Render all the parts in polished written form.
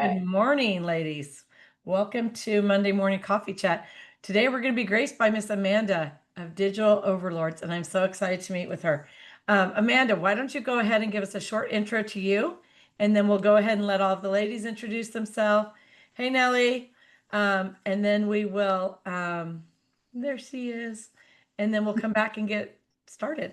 Good morning, ladies. Welcome to Monday Morning Coffee Chat. Today we're going to be graced by Miss Amanda of Digital Overlords, and I'm so excited to meet with her. Amanda, why don't you go ahead and give us a short intro to you, and then we'll go ahead and let all of the ladies introduce themselves. Hey, Nellie. And then we will, there she is, and then we'll come back and get started.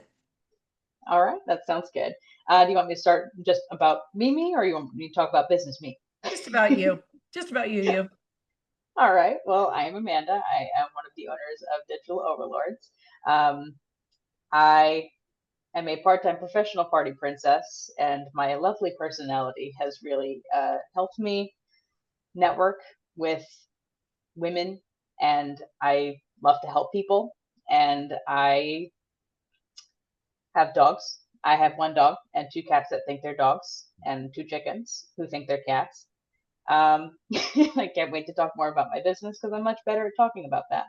All right, that sounds good. Do you want me to start just about me, or you want me to talk about business me? Just about you. Just about you. All right. Well, I am Amanda. I am one of the owners of Digital Overlords. I am a part-time professional party princess, and my lovely personality has really helped me network with women, and I love to help people. And I have dogs. I have one dog and two cats that think they're dogs, and two chickens who think they're cats. I can't wait to talk more about my business because I'm much better at talking about that.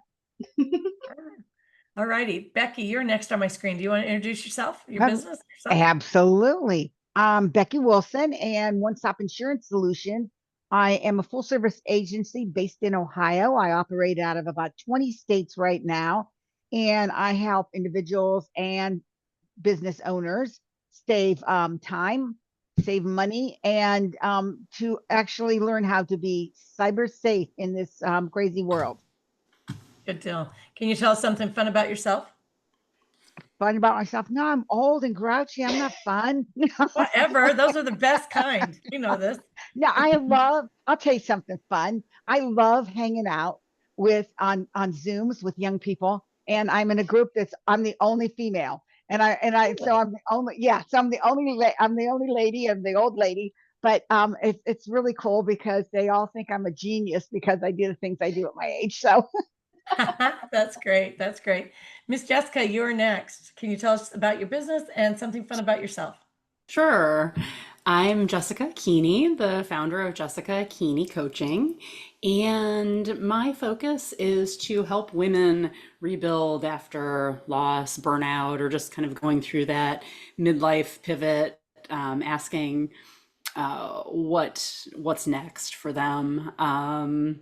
All righty. Becky, you're next on my screen. Do you want to introduce yourself, your business? Absolutely. Becky Wilson and One Stop Insurance Solution. I am a full service agency based in Ohio. I operate out of about 20 states right now, and I help individuals and business owners save time, save money, and to actually learn how to be cyber safe in this crazy world. Good deal. Can you tell us something fun about yourself? Fun about myself? No, I'm old and grouchy. I'm not fun. Whatever. Those are the best kind. You know this. No, I'll tell you something fun. I love hanging out on Zooms with young people. And I'm in a group I'm the only female. So I'm the only, I'm the only lady and the old lady. But it's really cool because they all think I'm a genius because I do the things I do at my age. So That's great. That's great. Miss Jessica, you're next. Can you tell us about your business and something fun about yourself? Sure. I'm Jessica Keeney, the founder of Jessica Keeney Coaching, and my focus is to help women rebuild after loss, burnout, or just kind of going through that midlife pivot, asking what's next for them.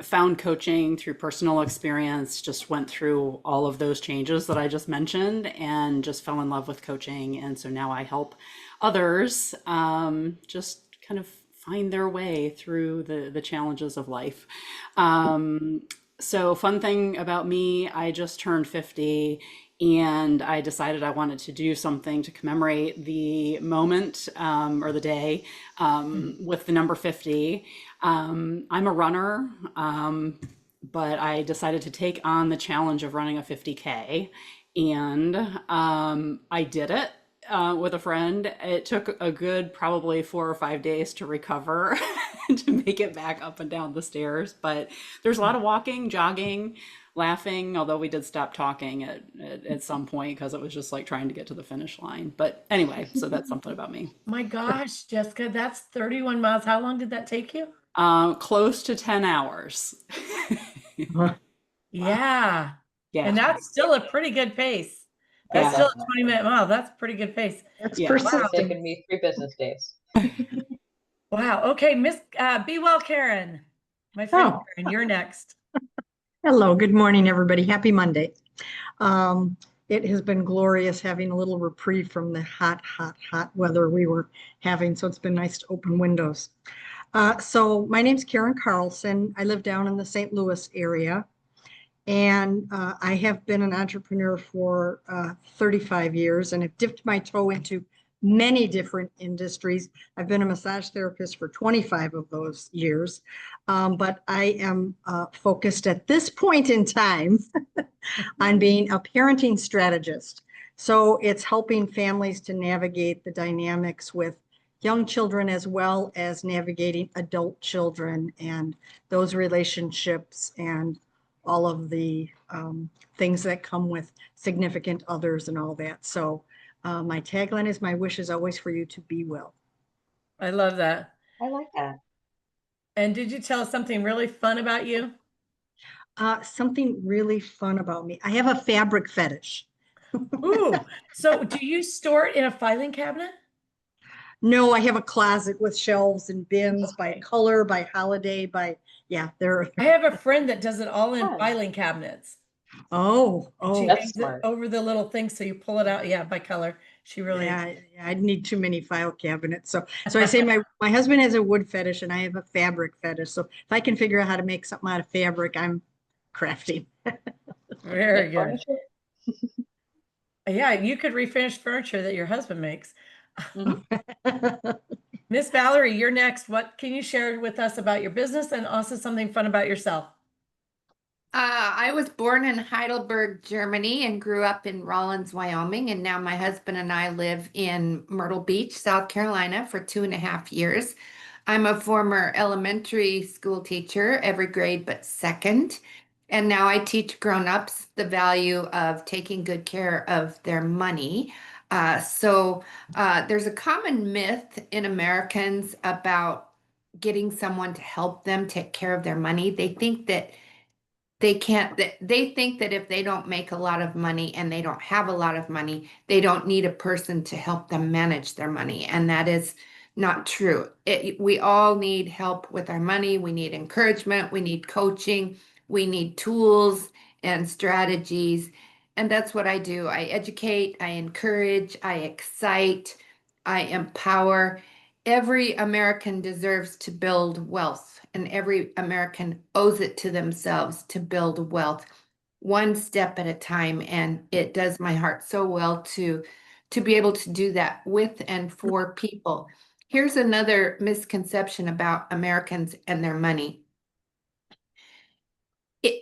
Found coaching through personal experience, just went through all of those changes that I just mentioned and just fell in love with coaching. And so now I help others just kind of find their way through the challenges of life. So fun thing about me, I just turned 50 and I decided I wanted to do something to commemorate the moment or the day with the number 50. I'm a runner, but I decided to take on the challenge of running a 50K, and I did it with a friend. It took a good probably 4 or 5 days to recover to make it back up and down the stairs, but there's a lot of walking, jogging, laughing, although we did stop talking at some point because it was just like trying to get to the finish line. But anyway, so that's something about me. My gosh, Jessica, that's 31 miles. How long did that take you? Close to 10 hours. Yeah. Yeah. And that's still a pretty good pace. That's still a 20-minute mile. That's a pretty good pace. That's persistent. It's taken me 3 business days. Wow. Okay, Miss Be Well Karen. My friend Karen, you're next. Hello, good morning, everybody. Happy Monday. It has been glorious having a little reprieve from the hot weather we were having, so it's been nice to open windows. So my name's Karen Carlson. I live down in the St. Louis area, and I have been an entrepreneur for 35 years and have dipped my toe into many different industries. I've been a massage therapist for 25 of those years, but I am focused at this point in time on being a parenting strategist. So it's helping families to navigate the dynamics with young children as well as navigating adult children and those relationships and all of the things that come with significant others and all that. So my tagline is, my wish is always for you to be well. I love that. I like that. And did you tell us something really fun about you? Something really fun about me. I have a fabric fetish. Ooh, so do you store it in a filing cabinet? No, I have a closet with shelves and bins by color, by holiday, yeah, they're, I have a friend that does it all in Fun. filing cabinets. oh, And she oh. That's hangs it smart. over the little thing, so you pull it out. Yeah, by color. She really. Yeah, I'd need too many file cabinets. So I say my husband has a wood fetish and I have a fabric fetish. So if I can figure out how to make something out of fabric, I'm crafty. Very Make good. furniture. Yeah, you could refinish furniture that your husband makes. Mhm. Miss Valerie, you're next. What can you share with us about your business and also something fun about yourself? I was born in Heidelberg, Germany, and grew up in Rawlins, Wyoming. And now my husband and I live in Myrtle Beach, South Carolina, for 2.5 years. I'm a former elementary school teacher, every grade but second. And now I teach grown-ups the value of taking good care of their money. There's a common myth in Americans about getting someone to help them take care of their money. They think that they think that if they don't make a lot of money and they don't have a lot of money, they don't need a person to help them manage their money. And that is not true. We all need help with our money. We need encouragement. We need coaching. We need tools and strategies. And that's what I do. I educate, I encourage, I excite, I empower. Every American deserves to build wealth, and every American owes it to themselves to build wealth one step at a time. And it does my heart so well to be able to do that with and for people. Here's another misconception about Americans and their money.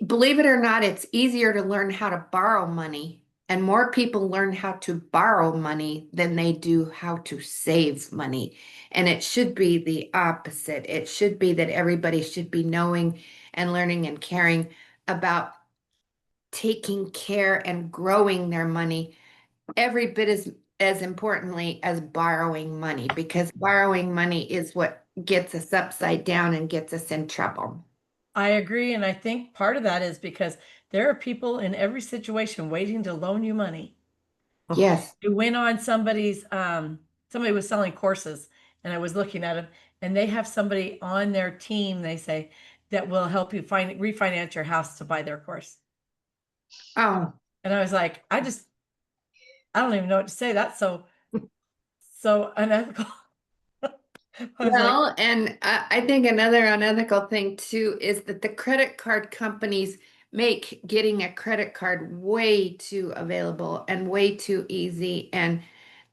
Believe it or not, it's easier to learn how to borrow money, and more people learn how to borrow money than they do how to save money. And it should be the opposite. It should be that everybody should be knowing and learning and caring about taking care and growing their money every bit as importantly as borrowing money, because borrowing money is what gets us upside down and gets us in trouble. I agree. And I think part of that is because there are people in every situation waiting to loan you money. Yes. You went on somebody was selling courses and I was looking at them and they have somebody on their team, they say, that will help you refinance your house to buy their course. Oh, And I was like, I don't even know what to say. That's so unethical. I was like, well, and I think another unethical thing too is that the credit card companies make getting a credit card way too available and way too easy. And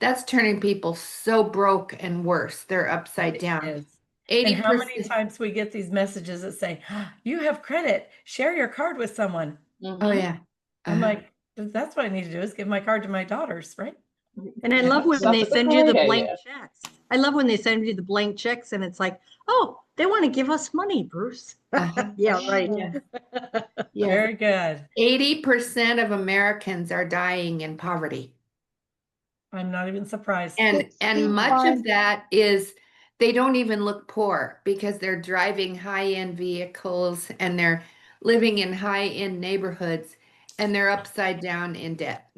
that's turning people so broke and worse. They're upside it down. is. And how many 80%. times we get these messages that say, you have credit, share your card with someone. Oh, Mhm. yeah. I'm Uh-huh. like, that's what I need to do is give my card to my daughters, right? And I love when That's they a send you the great blank idea. checks. I love when they send you the blank checks and it's like, oh, they want to give us money, Bruce. Uh-huh. Yeah, right. Yeah. Yeah. Very good. 80% of Americans are dying in poverty. I'm not even surprised. And much of that is they don't even look poor because they're driving high-end vehicles and they're living in high-end neighborhoods and they're upside down in debt.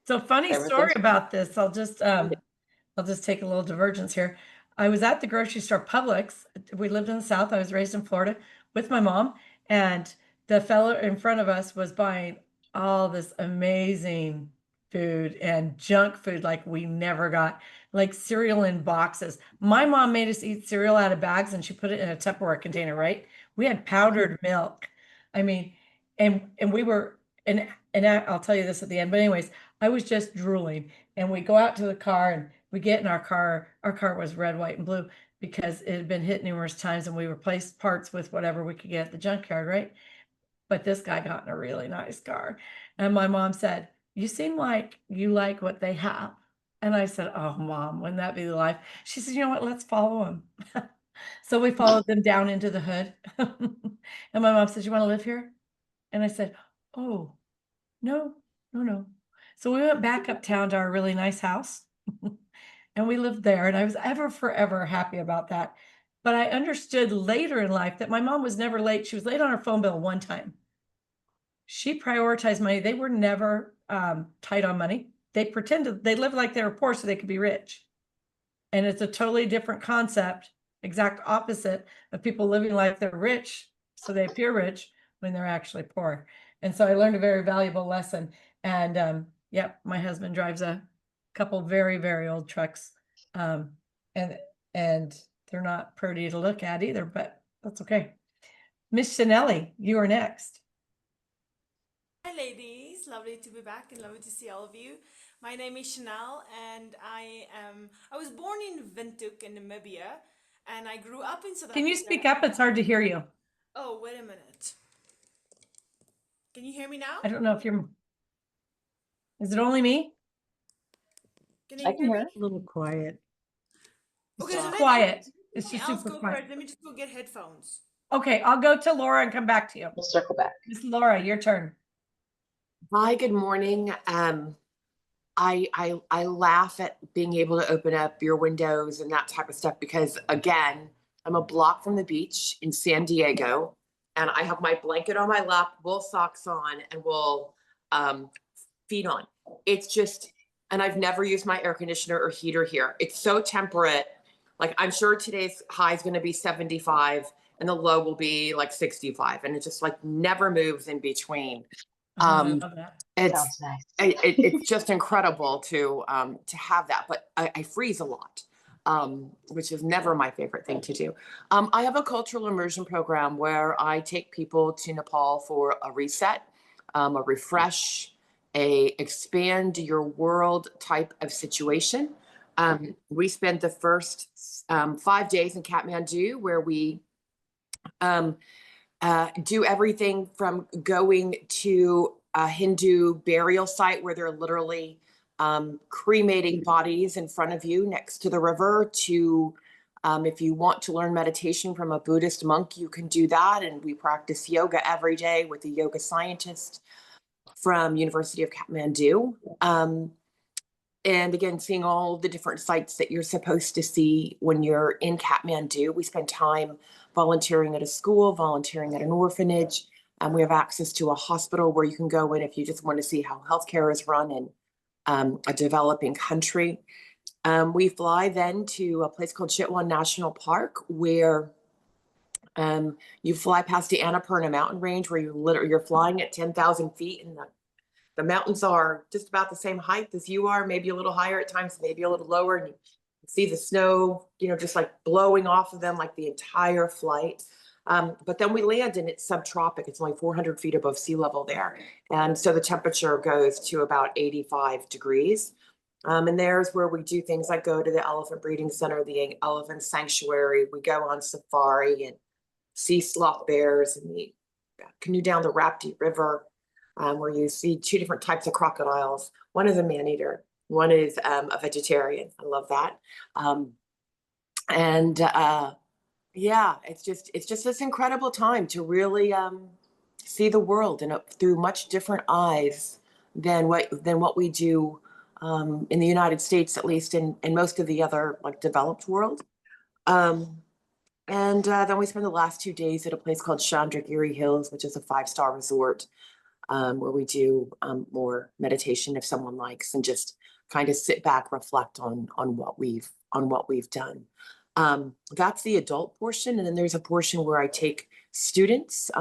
So funny story Everything's about this. I'll just take a little divergence here. I was at the grocery store Publix. We lived in the South. I was raised in Florida with my mom, and the fellow in front of us was buying all this amazing food and junk food like we never got, like cereal in boxes. My mom made us eat cereal out of bags and she put it in a Tupperware container, right? We had powdered milk. I mean, and we were and I'll tell you this at the end, but anyways, I was just drooling. And we go out to the car and we get in our car. Our car was red, white, and blue because it had been hit numerous times and we replaced parts with whatever we could get at the junkyard, right? But this guy got in a really nice car. And my mom said, you seem like you like what they have. And I said, oh, Mom, wouldn't that be the life? She said, you know what? Let's follow him. So we followed them down into the hood. And my mom said, you want to live here? And I said, oh, no, no, no. So we went back uptown to our really nice house and we lived there. And I was ever, forever happy about that. But I understood later in life that my mom was never late. She was late on her phone bill one time. She prioritized money. They were never tight on money. They pretended they lived like they were poor so they could be rich. And it's a totally different concept, exact opposite of people living like they're rich, so they appear rich when they're actually poor. And so I learned a very valuable lesson. And yep, my husband drives a couple very, very old trucks. And they're not pretty to look at either, but that's okay. Miss Chanelli, you are next. Hi, ladies. Lovely to be back and lovely to see all of you. My name is Chanel, and I was born in Windhoek in Namibia, and I grew up in South Africa. Can you speak up? It's hard to hear you. Oh, wait a minute. Can you hear me now? I don't know if you're. Is it only me? I can hear. A little quiet. It's Okay, just so let quiet. It's me just else super go quiet. first. Let me just go get headphones. Okay, I'll go to Laura and come back to you. We'll circle back. Miss Laura, your turn. Hi, good morning. I laugh at being able to open up your windows and that type of stuff because again, I'm a block from the beach in San Diego, and I have my blanket on my lap, wool socks on, and will feed on. It's just, and I've never used my air conditioner or heater here. It's so temperate. Like I'm sure today's high is going to be 75 and the low will be like 65, and it just like never moves in between. Oh, I love that. Sounds nice. It's just incredible to have that, but I freeze a lot, which is never my favorite thing to do. I have a cultural immersion program where I take people to Nepal for a reset, a refresh, a expand your world type of situation. We spent the first 5 days in Kathmandu where we do everything from going to a Hindu burial site where they're literally cremating bodies in front of you next to the river to if you want to learn meditation from a Buddhist monk, you can do that. And we practice yoga every day with a yoga scientist from University of Kathmandu. And again, seeing all the different sites that you're supposed to see when you're in Kathmandu. We spend time volunteering at a school, volunteering at an orphanage. We have access to a hospital where you can go in if you just want to see how healthcare is run in a developing country. We fly then to a place called Chitwan National Park where you fly past the Annapurna mountain range where you're flying at 10,000 feet, and the mountains are just about the same height as you are, maybe a little higher at times, maybe a little lower. And you see the snow, just like blowing off of them like the entire flight. But then we land and it's subtropic. It's only 400 feet above sea level there. And so the temperature goes to about 85 degrees. And there's where we do things like go to the elephant breeding center, the elephant sanctuary. We go on safari and see sloth bears, and we canoe down the Rapti River. Where you see 2 different types of crocodiles. One is a man-eater, one is a vegetarian. I love that. Yeah, it's just this incredible time to really see the world and through much different eyes than what we do in the United States, at least in most of the other like developed world. And then we spend the last 2 days at a place called Chandragiri Hills, which is a 5-star resort. Where we do more meditation if someone likes, and just kind of sit back, reflect on what we've done. That's the adult portion, and then there's a portion where I take students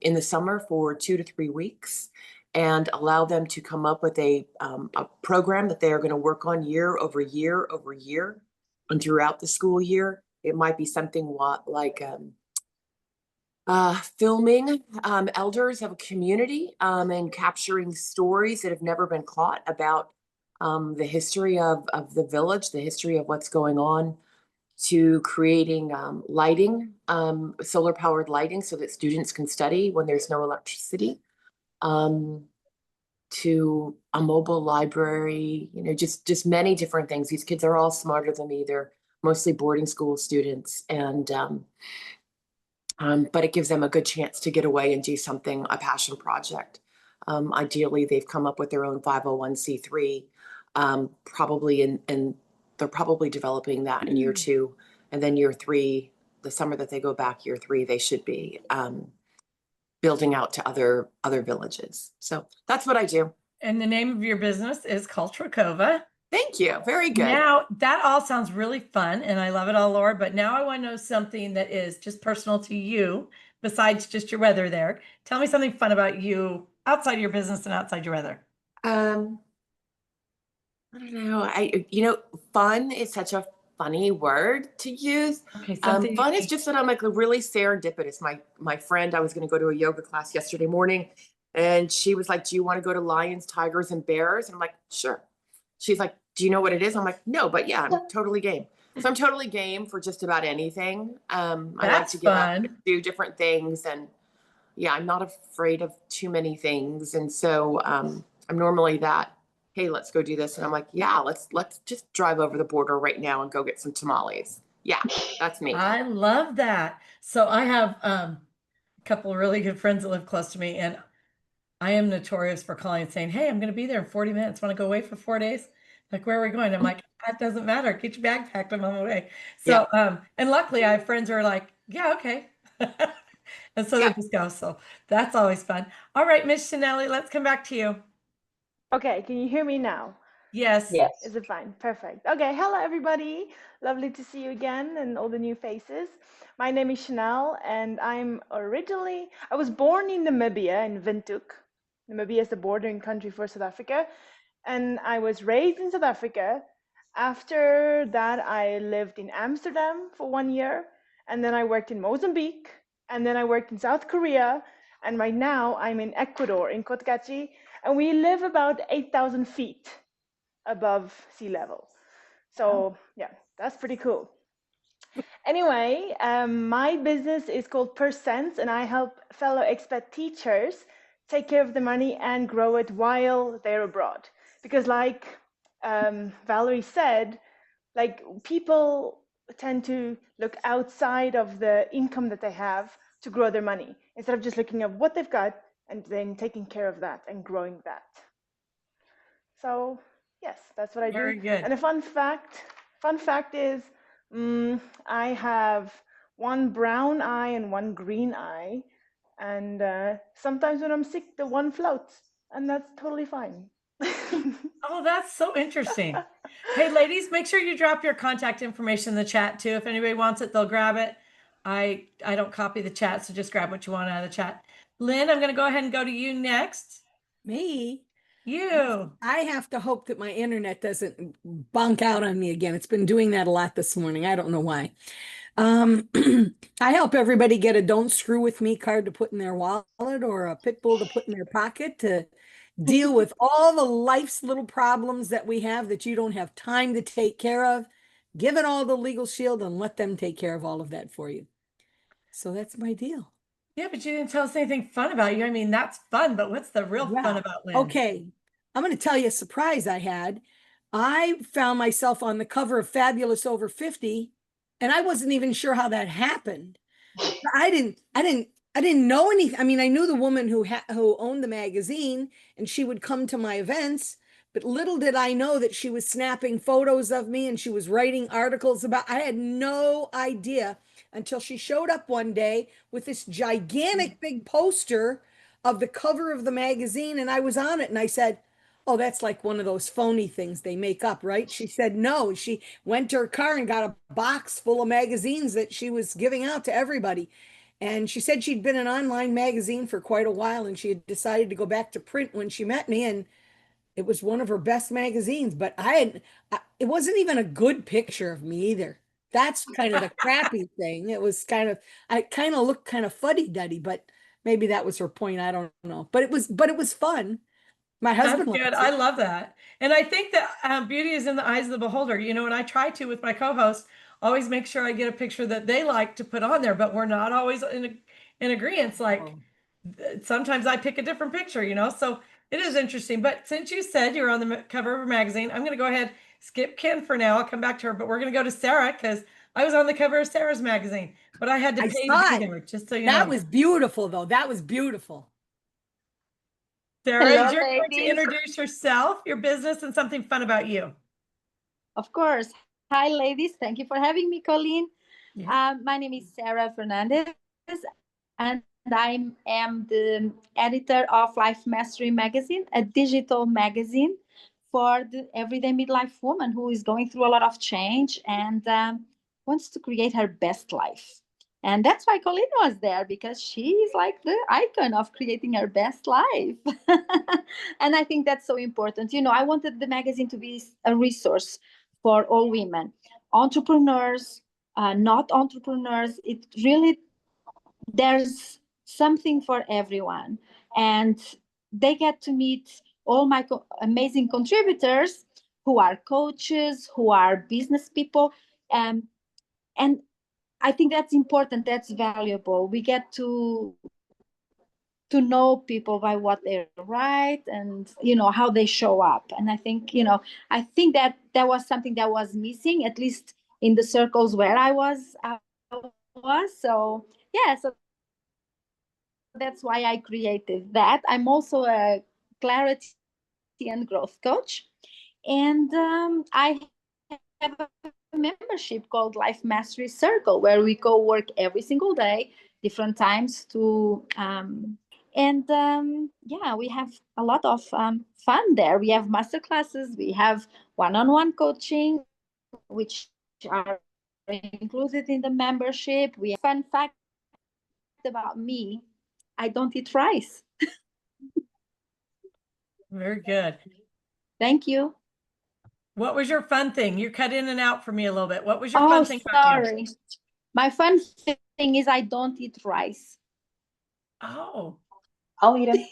in the summer for 2 to 3 weeks and allow them to come up with a program that they are going to work on year over year over year, and throughout the school year. It might be something like filming elders of a community and capturing stories that have never been caught about the history of the village, the history of what's going on, to creating lighting, solar powered lighting so that students can study when there's no electricity, to a mobile library, just many different things. These kids are all smarter than me. They're mostly boarding school students, and but it gives them a good chance to get away and do something, a passion project. Ideally, they've come up with their own 501c3, probably, and they're probably developing that in year 2. And then year 3, the summer that they go back, year 3, they should be building out to other villages. So that's what I do. And the name of your business is Cultura Cova. Thank you. Very good. Now, that all sounds really fun, and I love it all, Laura. But now I want to know something that is just personal to you, besides just your weather there. Tell me something fun about you outside your business and outside your weather. I don't know. Fun is such a funny word to use. Okay, something Fun is unique. just that I'm like really serendipitous. My friend, I was going to go to a yoga class yesterday morning, and she was like, "Do you want to go to lions, tigers, and bears?" And I'm like, "Sure." She's like, "Do you know what it is?" I'm like, "No, but yeah, I'm totally game." So I'm totally game for just about anything. I like That's to get out and fun. do different things, and yeah, I'm not afraid of too many things. And so I'm normally that, hey, let's go do this. And I'm like, yeah, let's just drive over the border right now and go get some tamales. Yeah, that's me. I love that. So I have a couple of really good friends that live close to me, and I am notorious for calling and saying, "Hey, I'm going to be there in 40 minutes. Want to go away for 4 days?" Like, where are we going? I'm like, that doesn't matter. Get your bag packed. I'm on my way. Yeah. So, and luckily I have friends who are like, yeah, okay. And so they Yeah. just go. So that's always fun. All right, Miss Chanelli, let's come back to you. Okay, can you hear me now? Yes. Yes. Is it fine? Perfect. Okay, hello everybody. Lovely to see you again and all the new faces. My name is Chanel and I was born in Namibia, in Windhoek. Namibia is the bordering country for South Africa. And I was raised in South Africa. After that, I lived in Amsterdam for 1 year. And then I worked in Mozambique. And then I worked in South Korea. And right now I'm in Ecuador, in Cotacachi. And we live about 8,000 feet above sea level. So yeah, that's pretty cool. Anyway, my business is called Percents, and I help fellow expat teachers take care of the money and grow it while they're abroad. Because like Valerie said, like people tend to look outside of the income that they have to grow their money instead of just looking at what they've got and then taking care of that and growing that. So yes, that's what I do. Very good. And a fun fact is I have one brown eye and one green eye. And sometimes when I'm sick, the one floats, and that's totally fine. Oh, that's so interesting. Hey, ladies, make sure you drop your contact information in the chat too. If anybody wants it, they'll grab it. I don't copy the chat, so just grab what you want out of the chat. Lynn, I'm going to go ahead and go to you next. Me? You. I have to hope that my internet doesn't bunk out on me again. It's been doing that a lot this morning. I don't know why. I help everybody get a "Don't Screw With Me" card to put in their wallet or a pit bull to put in their pocket to deal with all the life's little problems that we have that you don't have time to take care of. Give it all the legal shield and let them take care of all of that for you. So that's my deal. Yeah, but you didn't tell us anything fun about you. I mean, that's fun, but what's the real fun about Lynn? Okay. I'm going to tell you a surprise I had. I found myself on the cover of Fabulous Over 50, and I wasn't even sure how that happened. I didn't know anything. I mean, I knew the woman who owned the magazine, and she would come to my events, but little did I know that she was snapping photos of me and she was writing articles about. I had no idea until she showed up one day with this gigantic big poster of the cover of the magazine, and I was on it, and I said, "Oh, that's like one of those phony things they make up, right?" She said no. She went to her car and got a box full of magazines that she was giving out to everybody. And she said she'd been an online magazine for quite a while, and she had decided to go back to print when she met me. And it was one of her best magazines, but it wasn't even a good picture of me either. That's kind of the crappy thing. It was I kind of looked kind of fuddy-duddy, but maybe that was her point. I don't know. But it was fun. My husband That's good. likes I it. love that. And I think that beauty is in the eyes of the beholder. You know, and I try to with my co-hosts always make sure I get a picture that they like to put on there, but we're not always in agreement. Like sometimes I pick a different picture, you know, so it is interesting. But since you said you're on the cover of a magazine, I'm going to go ahead, skip Ken for now. I'll come back to her, but we're going to go to Sarah because I was on the cover of Sarah's magazine, but I had to I pay saw to be it. there, just so you That know. was beautiful, though. That was beautiful. Sarah, Hello, you're going to ladies. introduce yourself, your business, and something fun about you. Of course. Hi, ladies. Thank you for having me, Colleen. Yeah. My name is Sarah Fernandez, and I am the editor of Life Mastery Magazine, a digital magazine for the everyday midlife woman who is going through a lot of change and wants to create her best life. And that's why Colleen was there, because she's like the icon of creating her best life. And I think that's so important. You know, I wanted the magazine to be a resource for all women, entrepreneurs, not entrepreneurs. It really, there's something for everyone. And they get to meet all my amazing contributors who are coaches, who are business people. And I think that's important. That's valuable. We get to know people by what they write and how they show up. And I think that was something that was missing, at least in the circles where I was. So yeah, so that's why I created that. I'm also a clarity and growth coach, and I have a membership called Life Mastery Circle, where we go work every single day, different times yeah, we have a lot of fun there. We have master classes, we have one-on-one coaching, which are included in the membership. We have fun fact about me: I don't eat rice. Very good. Thank you. What was your fun thing? You cut in and out for me a little bit. What was your fun thing about you? Sorry. My fun thing is I don't eat rice. Oh, I'll eat him.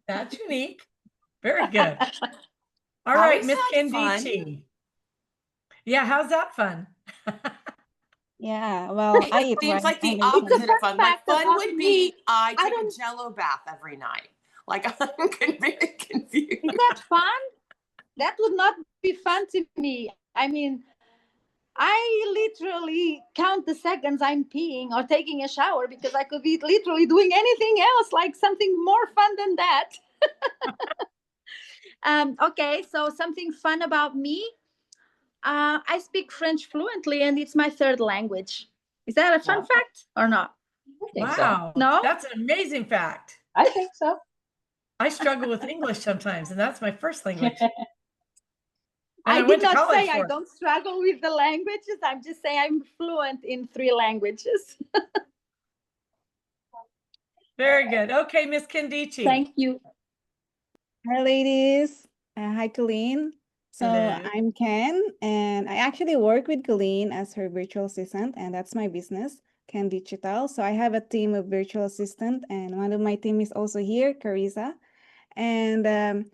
that's unique. Very good. All How right, is Miss that fun? Candici. Yeah, how's that fun? Yeah, well, I eat Seems rice. like the 100%. opposite of fun. Like fact fun about would me, be I I take a don't- Jello bath every night. Like I'm very confused. Is that fun? That would not be fun to me. I mean, I literally count the seconds I'm peeing or taking a shower, because I could be literally doing anything else, like something more fun than that. Okay, so something fun about me. I speak French fluently, and it's my third language. Is that a fun Wow. fact or not? I think so. Wow, No? that's an amazing fact. I think so. I struggle with English sometimes, and that's my first language. And I went did to not college say I for it. don't struggle with the languages. I'm just saying I'm fluent in 3 languages. Very good. Okay, Miss Candici. Thank you. Hi, ladies. Hi, Colleen. So Hello. I'm Ken, and I actually work with Colleen as her virtual assistant, and that's my business, Ken Digital. So I have a team of virtual assistant, and one of my team is also here, Carissa. And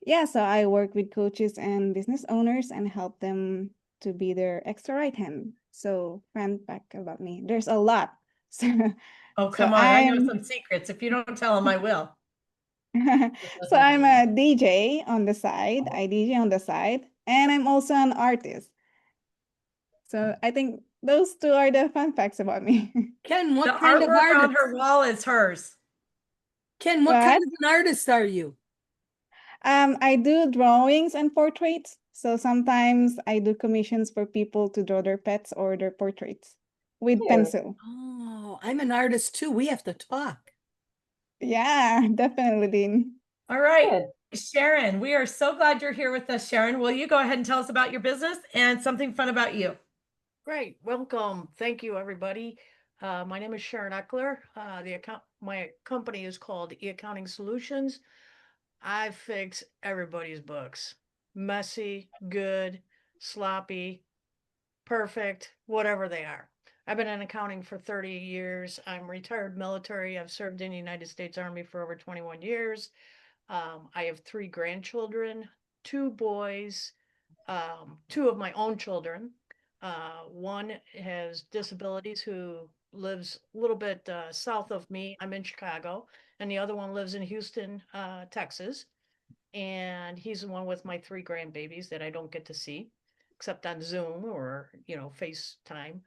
yeah, so I work with coaches and business owners and help them to be their extra right hand. So fun fact about me, there's a lot. So, Oh, so come on. I know I'm some secrets. If you don't tell them, I will. so I'm a DJ on the side. I DJ on the side, and I'm also an artist. So I think those two are the fun facts about me. Ken, The what kind of artwork on artist? her wall is hers. Ken, what kind of an artist are you? I do drawings and portraits. So sometimes I do commissions for people to draw their pets or their portraits with Cute. pencil. Oh, I'm an artist too. We have to talk. Yeah, definitely, Dean. All right, Good. Sharon, we are so glad you're here with us, Sharon. Will you go ahead and tell us about your business and something fun about you? Great, welcome. Thank you, everybody. My name is Sharon Eckler. My company is called E-Accounting Solutions. I fix everybody's books. Messy, good, sloppy, perfect, whatever they are. I've been in accounting for 30 years. I'm retired military. I've served in the United States Army for over 21 years. I have 3 grandchildren, 2 boys, 2 of my own children. One has disabilities who lives a little bit south of me. I'm in Chicago, and the other one lives in Houston, Texas. And he's the one with my 3 grandbabies that I don't get to see, except on Zoom or, FaceTime.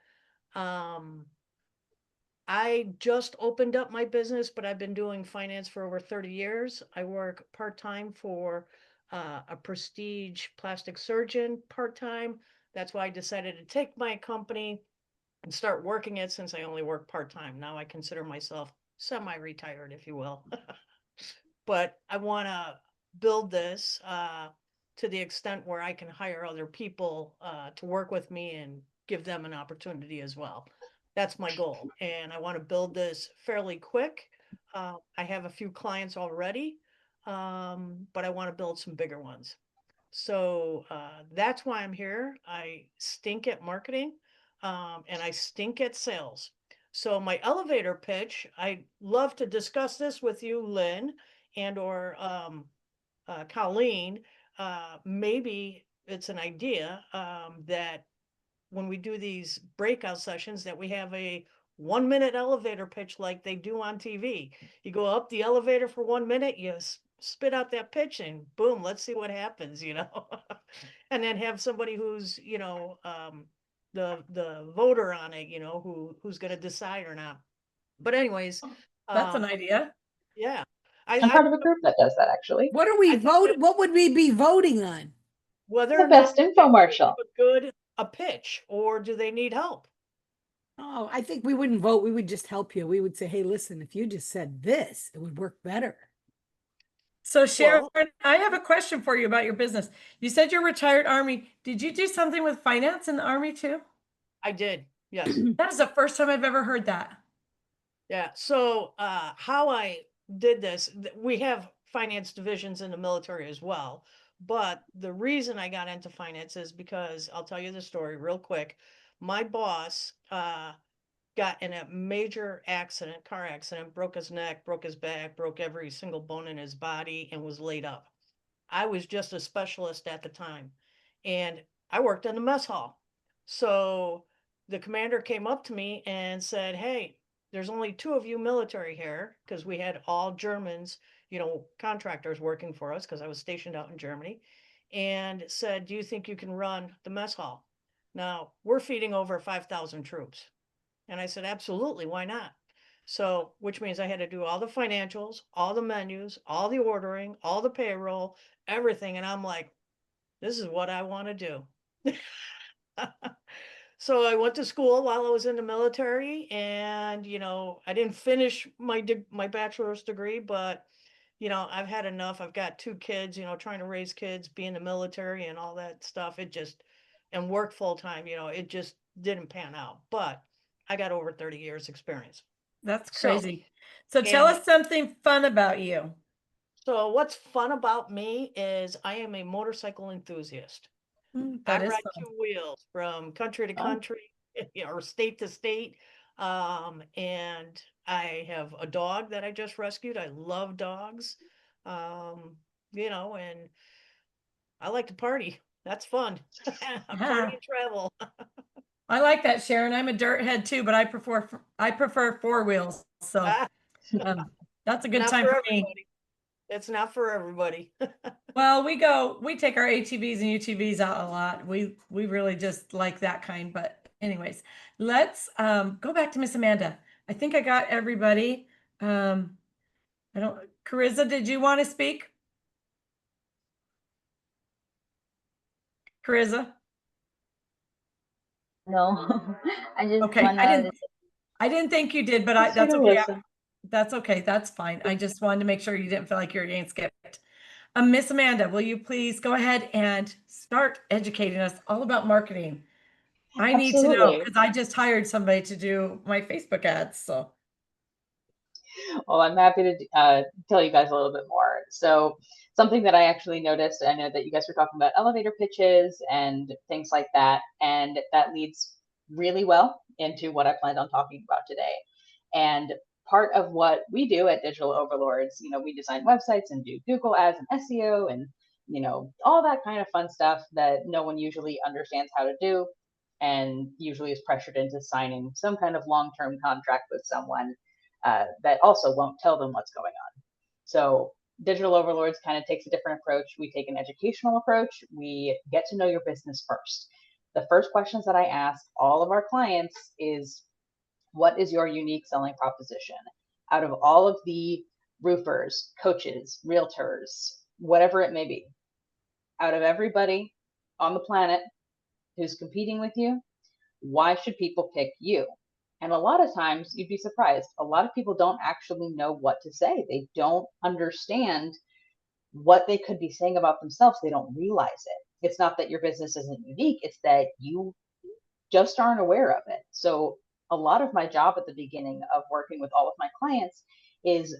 I just opened up my business, but I've been doing finance for over 30 years. I work part-time for a prestige plastic surgeon part-time. That's why I decided to take my company and start working it, since I only work part-time. Now I consider myself semi-retired, if you will. But I want to build this. to the extent where I can hire other people to work with me and give them an opportunity as well. That's my goal. And I want to build this fairly quick. I have a few clients already, but I want to build some bigger ones. So that's why I'm here. I stink at marketing and I stink at sales. So my elevator pitch, I'd love to discuss this with you, Lynn, and or Colleen. Maybe it's an idea that when we do these breakout sessions that we have a 1 minute elevator pitch like they do on TV. You go up the elevator for 1 minute, you spit out that pitch and boom, let's see what happens, you know. And then have somebody who's, you know, the voter on it, you know, who's going to decide or not. But anyways, That's an idea. yeah. I'm part of a group that does that, actually. What are we voting? What would we be voting on? Whether The or not best they infomercial. have a pitch, or do they need help? Oh, I think we wouldn't vote. We would just help you. We would say, hey, listen, if you just said this, it would work better. So Sharon, I have a question for you about your business. You said you're retired Army. Did you do something with finance in the Army too? I did, yes. That is the first time I've ever heard that. Yeah, so how I did this, we have finance divisions in the military as well. But the reason I got into finance is because I'll tell you the story real quick. My boss got in a major accident, car accident, broke his neck, broke his back, broke every single bone in his body, and was laid up. I was just a specialist at the time, and I worked in the mess hall. So the commander came up to me and said, hey, there's only two of you military here, because we had all Germans, you know, contractors working for us because I was stationed out in Germany, and said, do you think you can run the mess hall? Now, we're feeding over 5,000 troops. And I said, absolutely, why not? So, which means I had to do all the financials, all the menus, all the ordering, all the payroll, everything. And I'm like, this is what I want to do. So I went to school while I was in the military, and you know, I didn't finish my bachelor's degree, but you know, I've had enough. I've got two kids, you know, trying to raise kids, be in the military and all that stuff. It just, and work full time, you know, it just didn't pan out. But I got over 30 years experience. That's crazy. So tell us something fun about you. So what's fun about me is I am a motorcycle enthusiast. I ride two wheels from country to country, or state to state. And I have a dog that I just rescued. I love dogs. You know, and I like to party. That's fun. Party and travel. I like that, Sharon. I'm a dirt head too, but I prefer four wheels. So that's a good time for me. It's not for everybody. Well, we take our ATVs and UTVs out a lot. We really just like that kind. But anyways, let's go back to Miss Amanda. I think I got everybody. Carissa, did you want to speak? Carissa? No, I just okay. I didn't think you did, but that's okay. That's okay. That's fine. I just wanted to make sure you didn't feel like you're getting skipped. Miss Amanda, will you please go ahead and start educating us all about marketing? I need to know because I just hired somebody to do my Facebook ads. So, well, I'm happy to tell you guys a little bit more. So, something that I actually noticed, I know that you guys were talking about elevator pitches and things like that, and that leads really well into what I planned on talking about today. And part of what we do at Digital Overlords, you know, we design websites and do Google ads and SEO and, you know, all that kind of fun stuff that no one usually understands how to do and usually is pressured into signing some kind of long-term contract with someone that also won't tell them what's going on. So Digital Overlords kind of takes a different approach. We take an educational approach. We get to know your business first. The first questions that I ask all of our clients is, what is your unique selling proposition? Out of all of the roofers, coaches, realtors, whatever it may be, out of everybody on the planet who's competing with you, why should people pick you? And a lot of times you'd be surprised. A lot of people don't actually know what to say. They don't understand what they could be saying about themselves, they don't realize it. It's not that your business isn't unique, it's that you just aren't aware of it. So a lot of my job at the beginning of working with all of my clients is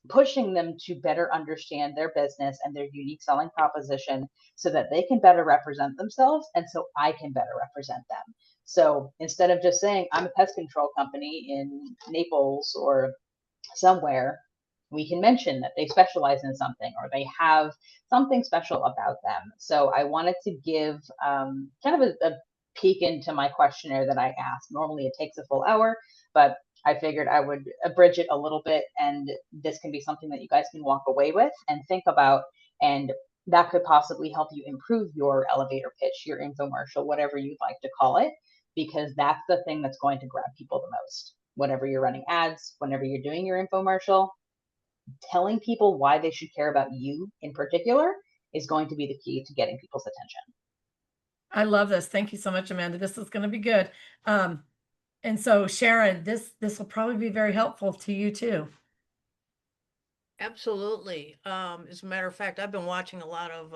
pushing them to better understand their business and their unique selling proposition so that they can better represent themselves and so I can better represent them. So instead of just saying I'm a pest control company in Naples or somewhere, we can mention that they specialize in something or they have something special about them. So I wanted to give kind of a peek into my questionnaire that I asked. Normally it takes a full hour, but I figured I would abridge it a little bit, and this can be something that you guys can walk away with and think about, and that could possibly help you improve your elevator pitch, your infomercial, whatever you'd like to call it, because that's the thing that's going to grab people the most. Whenever you're running ads, whenever you're doing your infomercial, telling people why they should care about you in particular is going to be the key to getting people's attention. I love this. Thank you so much, Amanda. This is going to be good. And so Sharon, this will probably be very helpful to you too. Absolutely. As a matter of fact, I've been watching a lot of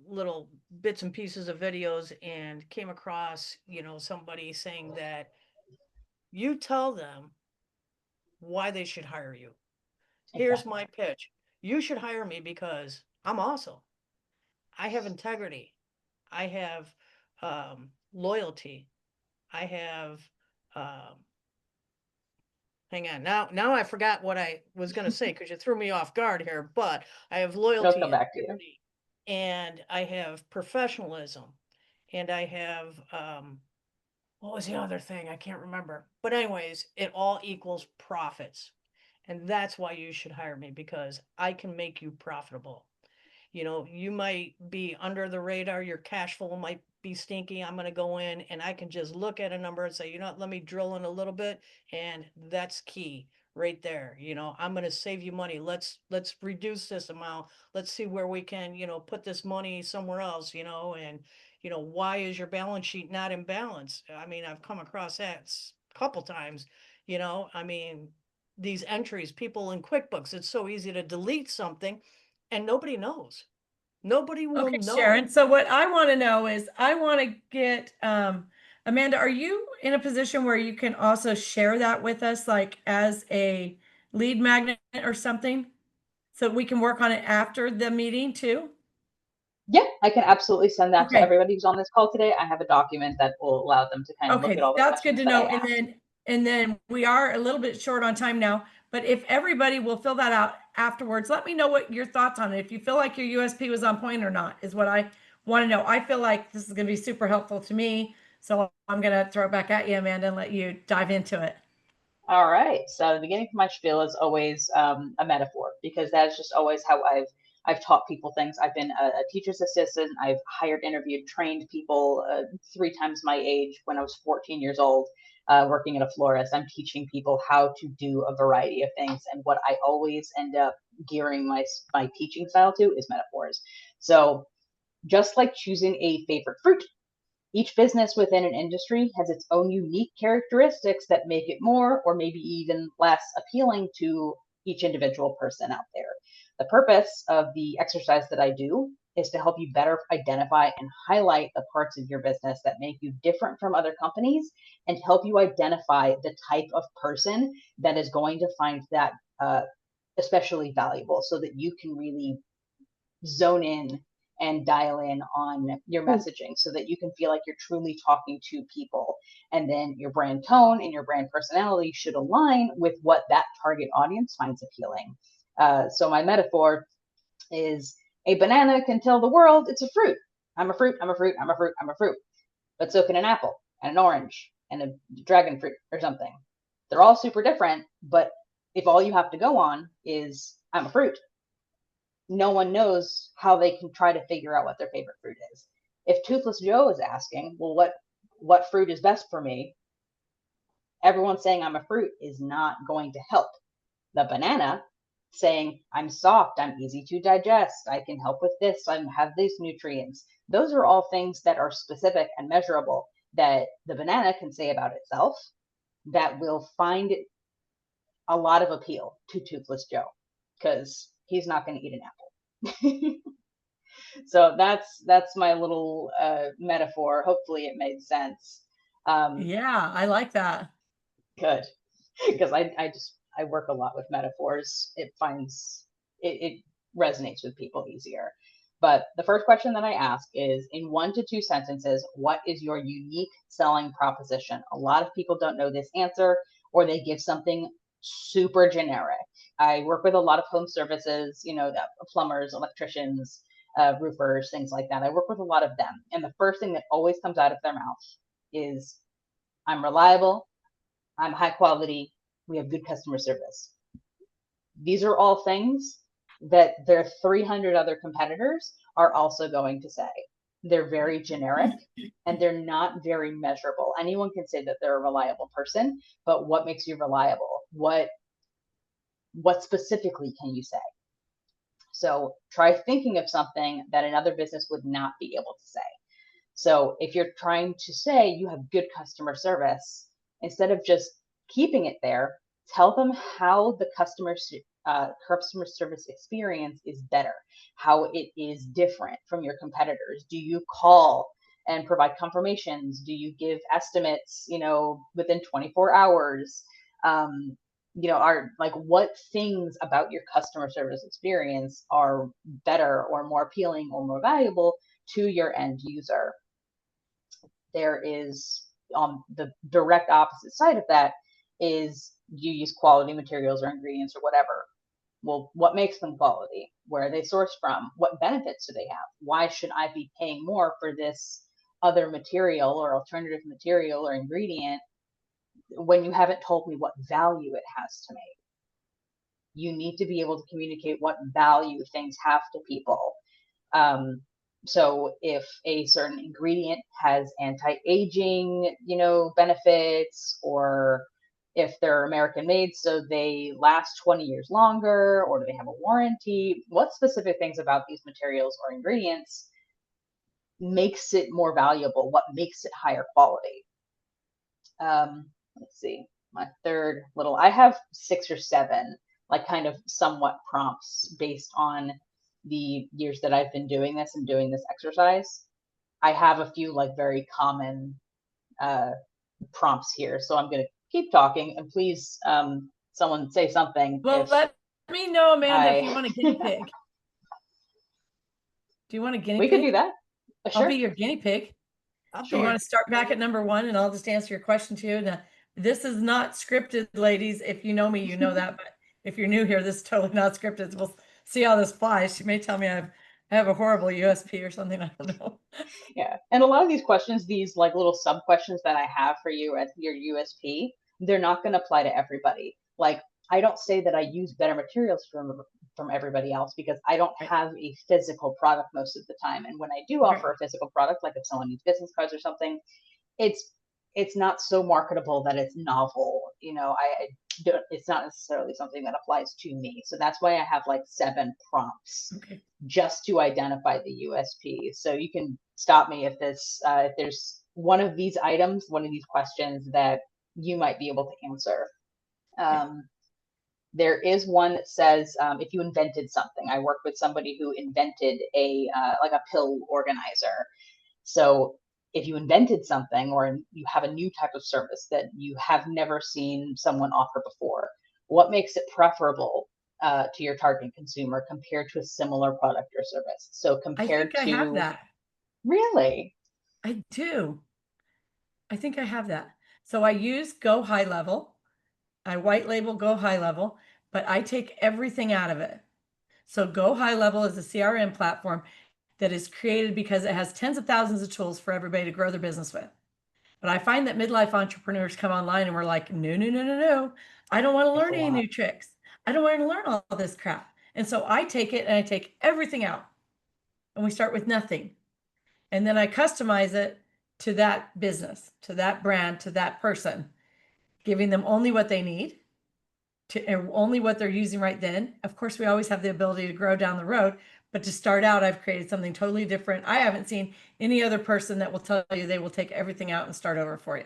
little bits and pieces of videos and came across, somebody saying that you tell them why they should hire you. Here's my pitch. You should hire me because I'm awesome. I have integrity. I have loyalty. I have hang on. Now I forgot what I was going to say because you threw me off guard here, but I have loyalty and I have professionalism and I have what was the other thing? I can't remember. But anyways, it all equals profits. And that's why you should hire me, because I can make you profitable. You might be under the radar, your cash flow might be stinky. I'm going to go in and I can just look at a number and say, let me drill in a little bit. And that's key right there. I'm going to save you money. Let's reduce this amount. Let's see where we can, put this money somewhere else, and, why is your balance sheet not in balance? I mean, I've come across that a couple times, these entries, people in QuickBooks, it's so easy to delete something and nobody knows. Nobody will know. Sharon. So what I want to know is I want to get, Amanda, are you in a position where you can also share that with us, like as a lead magnet or something, so we can work on it after the meeting too? Yeah, I can absolutely send that to everybody who's on this call today. I have a document that will allow them to kind of look at all the that's good to know. questions And then we are a little bit short on time now, but if everybody will fill that out afterwards, let me know what your thoughts on it. If you feel like your USP was on point or not, is what I want to know. I feel like this is going to be super helpful to me. So I'm going to throw it back at you, Amanda, and let you dive into it. All right. So the beginning of my spiel is always a metaphor, because that's just always how I've taught people things. I've been a teacher's assistant. I've hired, interviewed, trained people 3 times my age when I was 14 years old, working at a florist. I'm teaching people how to do a variety of things. And what I always end up gearing my teaching style to is metaphors. So just like choosing a favorite fruit, each business within an industry has its own unique characteristics that make it more or maybe even less appealing to each individual person out there. The purpose of the exercise that I do is to help you better identify and highlight the parts of your business that make you different from other companies, and help you identify the type of person that is going to find that especially valuable, so that you can really zone in and dial in on your messaging, so that you can feel like you're truly talking to people. And then your brand tone and your brand personality should align with what that target audience finds appealing. So my metaphor is, a banana can tell the world it's a fruit. I'm a fruit, I'm a fruit, I'm a fruit, I'm a fruit. But so can an apple and an orange and a dragon fruit or something. They're all super different, but if all you have to go on is I'm a fruit, no one knows how they can try to figure out what their favorite fruit is. If Toothless Joe is asking, well, what fruit is best for me? Everyone saying I'm a fruit is not going to help. The banana saying I'm soft, I'm easy to digest, I can help with this, I have these nutrients. Those are all things that are specific and measurable that the banana can say about itself that will find a lot of appeal to Toothless Joe, because he's not going to eat an apple. So that's my little metaphor. Hopefully it made sense. Yeah, I like that. Good. Because I work a lot with metaphors. It resonates with people easier. But the first question that I ask is, in 1 to 2 sentences, what is your unique selling proposition? A lot of people don't know this answer, or they give something super generic. I work with a lot of home services, plumbers, electricians, roofers, things like that. I work with a lot of them. And the first thing that always comes out of their mouth is, I'm reliable, I'm high quality, we have good customer service. These are all things that their 300 other competitors are also going to say. They're very generic and they're not very measurable. Anyone can say that they're a reliable person, but what makes you reliable? What specifically can you say? So try thinking of something that another business would not be able to say. So if you're trying to say you have good customer service, instead of just keeping it there, tell them how the customer service experience is better, how it is different from your competitors. Do you call and provide confirmations? Do you give estimates, within 24 hours? Are like, what things about your customer service experience are better or more appealing or more valuable to your end user? There is, on the direct opposite side of that, is you use quality materials or ingredients or whatever. Well, what makes them quality? Where are they sourced from? What benefits do they have? Why should I be paying more for this other material or alternative material or ingredient when you haven't told me what value it has to me? You need to be able to communicate what value things have to people. So if a certain ingredient has anti-aging, benefits, or if they're American made, so they last 20 years longer, or do they have a warranty? What specific things about these materials or ingredients makes it more valuable? What makes it higher quality? Let's see, my third little, I have 6 or 7, like kind of somewhat prompts based on the years that I've been doing this and doing this exercise. I have a few like very common prompts here. So I'm going to keep talking, and please, someone say something. Well, let me know, Amanda, if you want a guinea pig. Do you want a guinea We pig? could do that. I'll be your guiney pig. Sure. You want to start back at number 1 and I'll just answer your question too. Now, this is not scripted, ladies. If you know me, you know that. But if you're new here, this is totally not scripted. We'll see how this flies. She may tell me I have a horrible USP or something. I don't know. Yeah. And a lot of these questions, these like little sub questions that I have for you as your USP, they're not going to apply to everybody. Like, I don't say that I use better materials from everybody else because I don't have a physical product most of the time. And when I do offer a physical product, like if someone needs business cards or something, it's not so marketable that it's novel. It's not necessarily something that applies to me. So that's why I have like 7 prompts just to identify the USP. So you can stop me if there's one of these items, one of these questions that you might be able to answer. There is one that says, if you invented something. I work with somebody who invented a pill organizer. So if you invented something or you have a new type of service that you have never seen someone offer before, what makes it preferable to your target consumer compared to a similar product or service? So compared I have that. Really? I do. I think I have that. So I use Go High Level. I white label Go High Level, but I take everything out of it. So Go High Level is a CRM platform that is created because it has tens of thousands of tools for everybody to grow their business with. But I find that midlife entrepreneurs come online and we're like, no. I don't want to learn any new tricks. I don't want to learn all this crap. And so I take it and I take everything out. And we start with nothing. And then I customize it to that business, to that brand, to that person, giving them only what they need, only what they're using right then. Of course, we always have the ability to grow down the road, but to start out, I've created something totally different. I haven't seen any other person that will tell you they will take everything out and start over for you.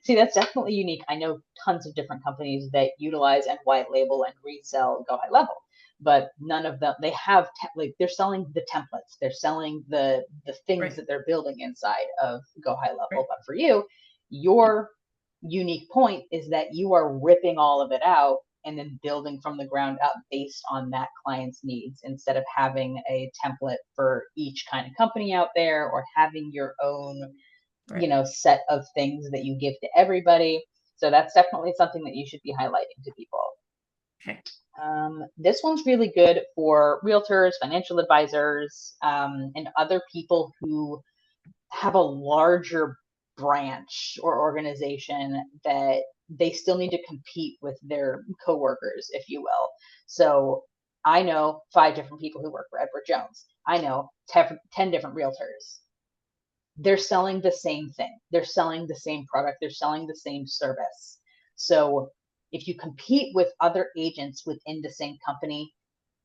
See, that's definitely unique. I know tons of different companies that utilize and white label and resell Go High Level, but none of them, they have, like, they're selling the templates, they're selling the things Right. that they're building inside of Go High Level. Right. But for you, your unique point is that you are ripping all of it out and then building from the ground up based on that client's needs, instead of having a template for each kind of company out there, or having your own, Right. set of things that you give to everybody. So that's definitely something that you should be highlighting to people. Okay. This one's really good for realtors, financial advisors, and other people who have a larger branch or organization that they still need to compete with their coworkers, if you will. So I know 5 different people who work for Edward Jones. I know 10 different realtors. They're selling the same thing. They're selling the same product. They're selling the same service. So if you compete with other agents within the same company,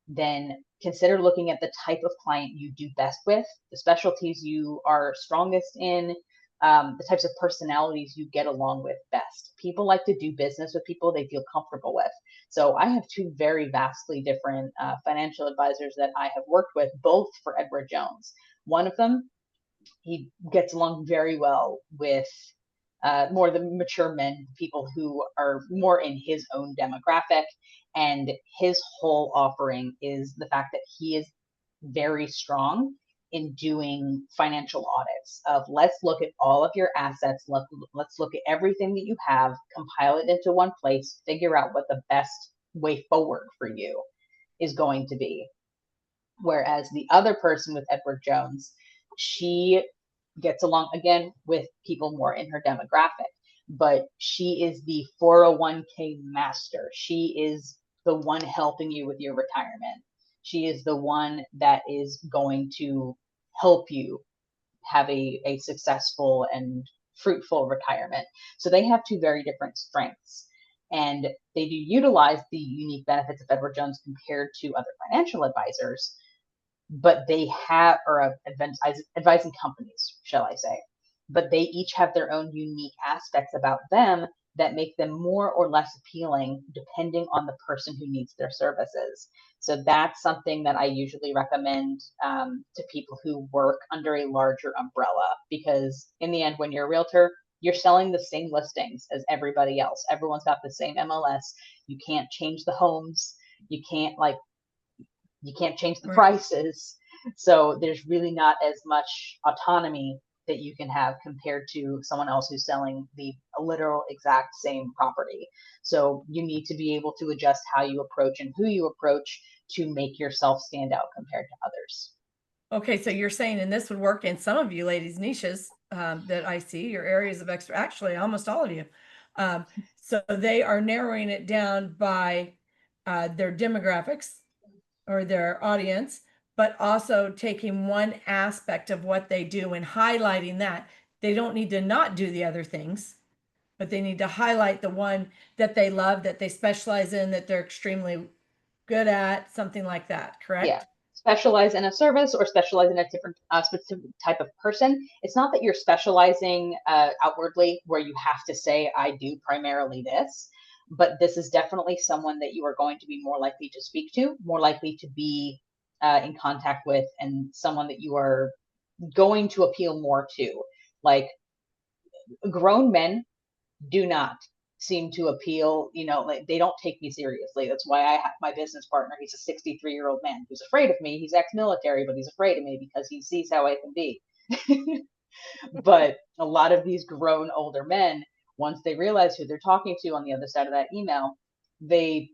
then consider looking at the type of client you do best with, the specialties you are strongest in, the types of personalities you get along with best. People like to do business with people they feel comfortable with. So I have 2 very vastly different financial advisors that I have worked with, both for Edward Jones. One of them, he gets along very well with more the mature men, people who are more in his own demographic. And his whole offering is the fact that he is very strong in doing financial audits of, let's look at all of your assets, let's look at everything that you have, compile it into one place, figure out what the best way forward for you is going to be. Whereas the other person with Edward Jones, she gets along again with people more in her demographic, but she is the 401k master. She is the one helping you with your retirement. She is the one that is going to help you have a successful and fruitful retirement. So they have 2 very different strengths. And they do utilize the unique benefits of Edward Jones compared to other financial advisors, but they have, or advising companies, shall I say, but they each have their own unique aspects about them that make them more or less appealing depending on the person who needs their services. So that's something that I usually recommend to people who work under a larger umbrella, because in the end, when you're a realtor, you're selling the same listings as everybody else. Everyone's got the same MLS. You can't change the homes. You can't change the prices. So there's really not as much autonomy that you can have compared to someone else who's selling the literal exact same property. So you need to be able to adjust how you approach and who you approach to make yourself stand out compared to others. Okay, so you're saying, and this would work in some of you ladies' niches that I see, your areas of extra, actually almost all of you. So they are narrowing it down by their demographics or their audience, but also taking one aspect of what they do and highlighting that. They don't need to not do the other things, but they need to highlight the one that they love, that they specialize in, that they're extremely good at, something like that, correct? Yeah. Specialize in a service or specialize in a different specific type of person. It's not that you're specializing outwardly where you have to say, I do primarily this, but this is definitely someone that you are going to be more likely to speak to, more likely to be in contact with, and someone that you are going to appeal more to. Like, grown men do not seem to appeal, like, they don't take me seriously. That's why I have my business partner. He's a 63-year-old man who's afraid of me. He's ex-military, but he's afraid of me because he sees how I can be. But a lot of these grown older men, once they realize who they're talking to on the other side of that email, they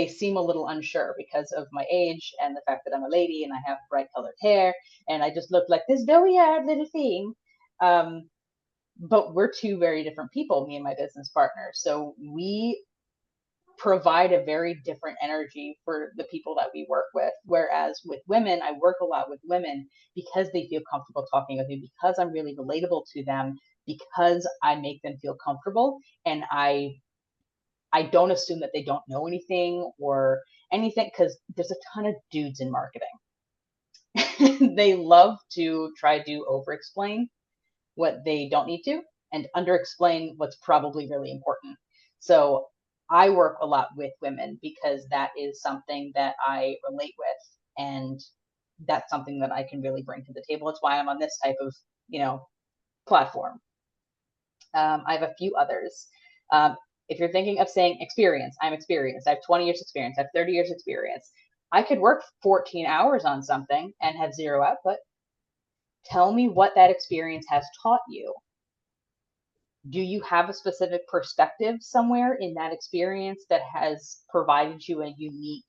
seem a little unsure because of my age and the fact that I'm a lady and I have bright colored hair and I just look like this doe-eyed little thing. But we're 2 very different people, me and my business partner. So we provide a very different energy for the people that we work with. Whereas with women, I work a lot with women because they feel comfortable talking with me, because I'm really relatable to them, because I make them feel comfortable, and I don't assume that they don't know anything or anything, because there's a ton of dudes in marketing. They love to try to over explain what they don't need to, and under-explain what's probably really important. So I work a lot with women because that is something that I relate with, and that's something that I can really bring to the table. It's why I'm on this type of, platform. I have a few others. If you're thinking of saying experience, I'm experienced. I have 20 years experience. I have 30 years experience. I could work 14 hours on something and have zero output. Tell me what that experience has taught you. Do you have a specific perspective somewhere in that experience that has provided you a unique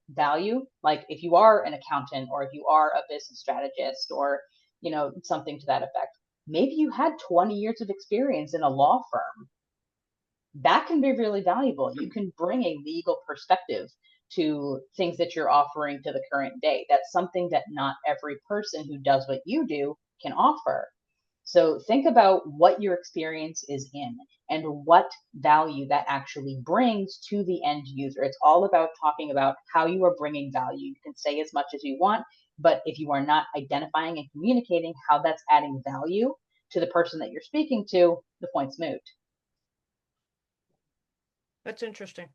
value? Like if you are an accountant, or if you are a business strategist, or something to that effect, maybe you had 20 years of experience in a law firm. That can be really valuable. You can bring a legal perspective to things that you're offering to the current day. That's something that not every person who does what you do can offer. So think about what your experience is in and what value that actually brings to the end user. It's all about talking about how you are bringing value. You can say as much as you want, but if you are not identifying and communicating how that's adding value to the person that you're speaking to, the point's moot. That's interesting.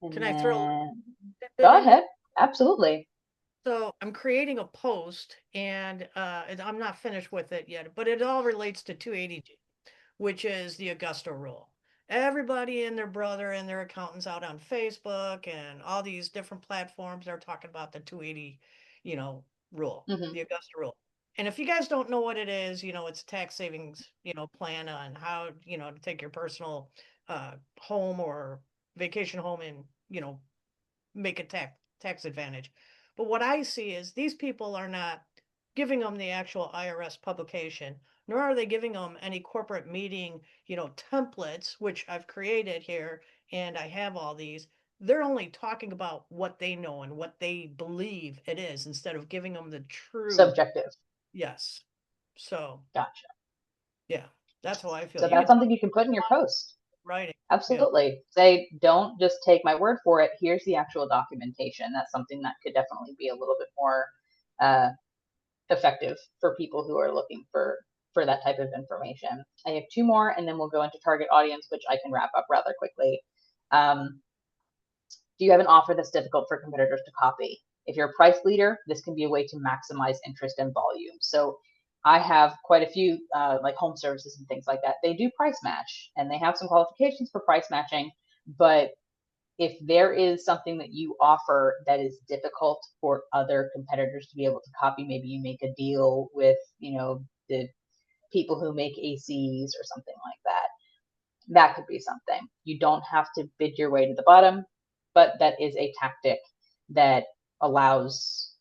And Can I throw? Go ahead. Absolutely. So I'm creating a post, and I'm not finished with it yet, but it all relates to 280G, which is the Augusta rule. Everybody and their brother and their accountants out on Facebook and all these different platforms are talking about the 280, rule, the Augusta rule. And if you guys don't know what it is, it's a tax savings, plan on how, to take your personal home or vacation home and, make a tax advantage. But what I see is these people are not giving them the actual IRS publication, nor are they giving them any corporate meeting, templates, which I've created here, and I have all these. They're only talking about what they know and what they believe it is, instead of giving them the true subjective. Yes. So gotcha. Yeah, that's how I feel. So that's something you can put in your post. Writing. Absolutely. Yeah. Say, don't just take my word for it. Here's the actual documentation. That's something that could definitely be a little bit more effective for people who are looking for that type of information. I have two more, and then we'll go into target audience, which I can wrap up rather quickly. Do you have an offer that's difficult for competitors to copy? If you're a price leader, this can be a way to maximize interest and volume. So I have quite a few like home services and things like that. They do price match, and they have some qualifications for price matching. But if there is something that you offer that is difficult for other competitors to be able to copy, maybe you make a deal with, the people who make ACs or something like that. That could be something. You don't have to bid your way to the bottom, but that is a tactic that allows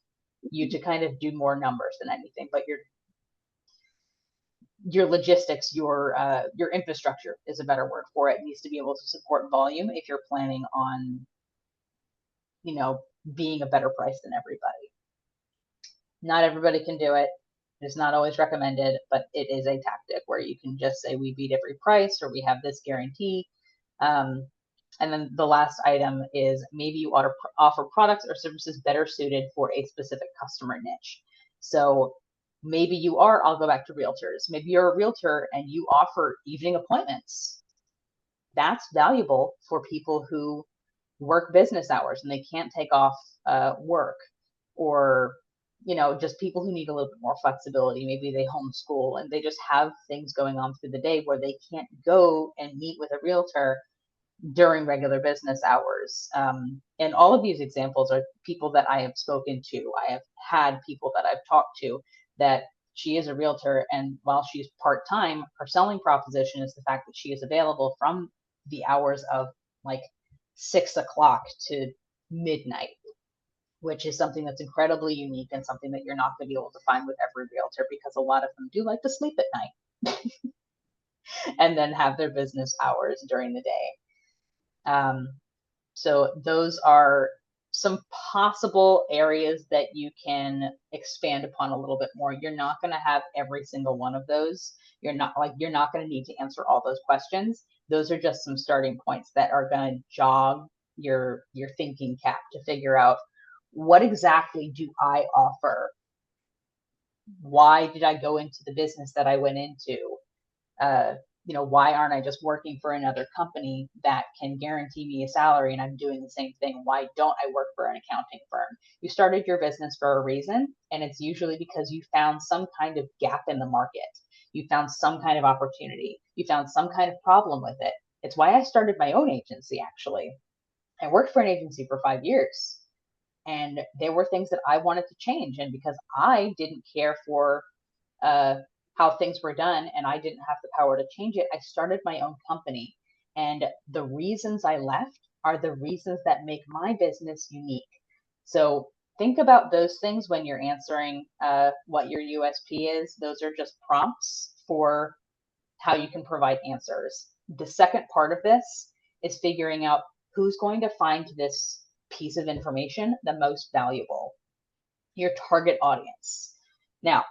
you to kind of do more numbers than anything. But your logistics, your infrastructure is a better word for it, needs to be able to support volume if you're planning on, being a better price than everybody. Not everybody can do it. It's not always recommended, but it is a tactic where you can just say we beat every price, or we have this guarantee. And then the last item is maybe you offer products or services better suited for a specific customer niche. So maybe I'll go back to realtors. Maybe you're a realtor and you offer evening appointments. That's valuable for people who work business hours and they can't take off work, or just people who need a little bit more flexibility. Maybe they homeschool and they just have things going on through the day where they can't go and meet with a realtor during regular business hours. And all of these examples are people that I have spoken to. I have had people that I've talked to that she is a realtor, and while she's part-time, her selling proposition is the fact that she is available from the hours of like 6 o'clock to midnight, which is something that's incredibly unique and something that you're not going to be able to find with every realtor, because a lot of them do like to sleep at night and then have their business hours during the day. So those are some possible areas that you can expand upon a little bit more. You're not going to have every single one of those. You're not going to need to answer all those questions. Those are just some starting points that are going to jog your thinking cap to figure out, what exactly do I offer? Why did I go into the business that I went into? why aren't I just working for another company that can guarantee me a salary and I'm doing the same thing? Why don't I work for an accounting firm? You started your business for a reason, and it's usually because you found some kind of gap in the market. You found some kind of opportunity. You found some kind of problem with it. It's why I started my own agency, actually. I worked for an agency for 5 years, and there were things that I wanted to change. And because I didn't care for how things were done and I didn't have the power to change it, I started my own company. And the reasons I left are the reasons that make my business unique. So think about those things when you're answering what your USP is. Those are just prompts for how you can provide answers. The second part of this is figuring out who's going to find this piece of information the most valuable, your target audience. Now,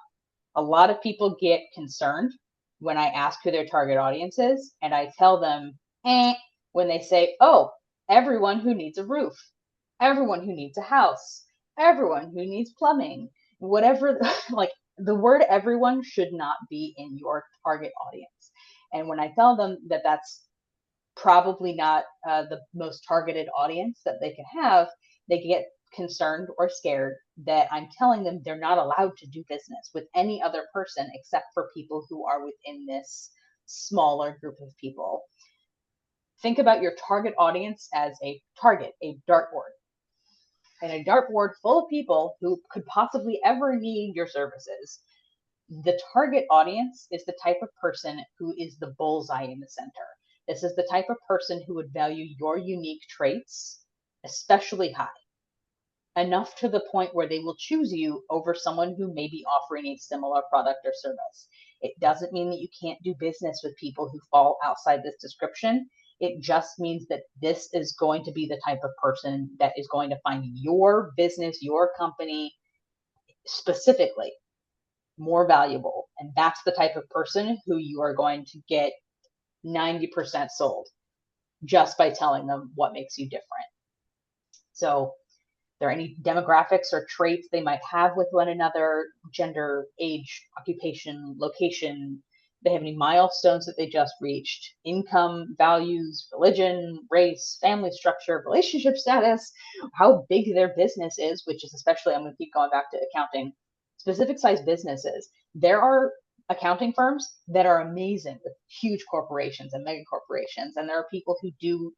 a lot of people get concerned when I ask who their target audience is, and I tell them, when they say, oh, everyone who needs a roof, everyone who needs a house, everyone who needs plumbing, whatever, like the word everyone should not be in your target audience. And when I tell them that that's probably not the most targeted audience that they can have, they get concerned or scared that I'm telling them they're not allowed to do business with any other person except for people who are within this smaller group of people. Think about your target audience as a target, a dartboard. And a dartboard full of people who could possibly ever need your services. The target audience is the type of person who is the bullseye in the center. This is the type of person who would value your unique traits especially high, enough to the point where they will choose you over someone who may be offering a similar product or service. It doesn't mean that you can't do business with people who fall outside this description. It just means that this is going to be the type of person that is going to find your business, your company specifically more valuable. And that's the type of person who you are going to get 90% sold just by telling them what makes you different. So there are any demographics or traits they might have with one another, gender, age, occupation, location, they have any milestones that they just reached, income, values, religion, race, family structure, relationship status, how big their business is, which is especially, I'm going to keep going back to accounting, specific size businesses. There are accounting firms that are amazing with huge corporations and mega corporations, and there are people who do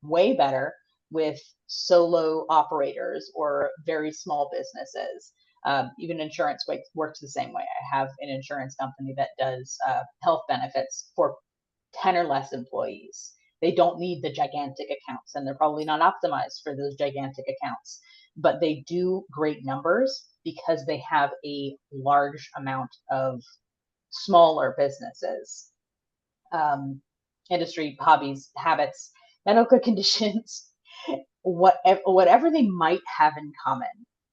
way better with solo operators or very small businesses. Even insurance works the same way. I have an insurance company that does health benefits for 10 or less employees. They don't need the gigantic accounts, and they're probably not optimized for those gigantic accounts, but they do great numbers because they have a large amount of smaller businesses, industry, hobbies, habits, medical conditions, whatever they might have in common.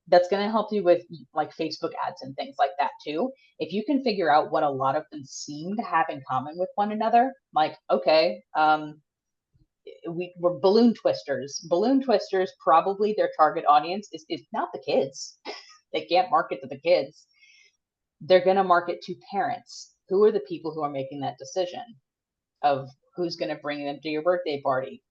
That's going to help you with like Facebook ads and things like that too. If you can figure out what a lot of them seem to have in common with one another, like, okay, we're balloon twisters. Balloon twisters, probably their target audience is not the kids. They can't market to the kids. They're going to market to parents. Who are the people who are making that decision of who's going to bring them to your birthday party?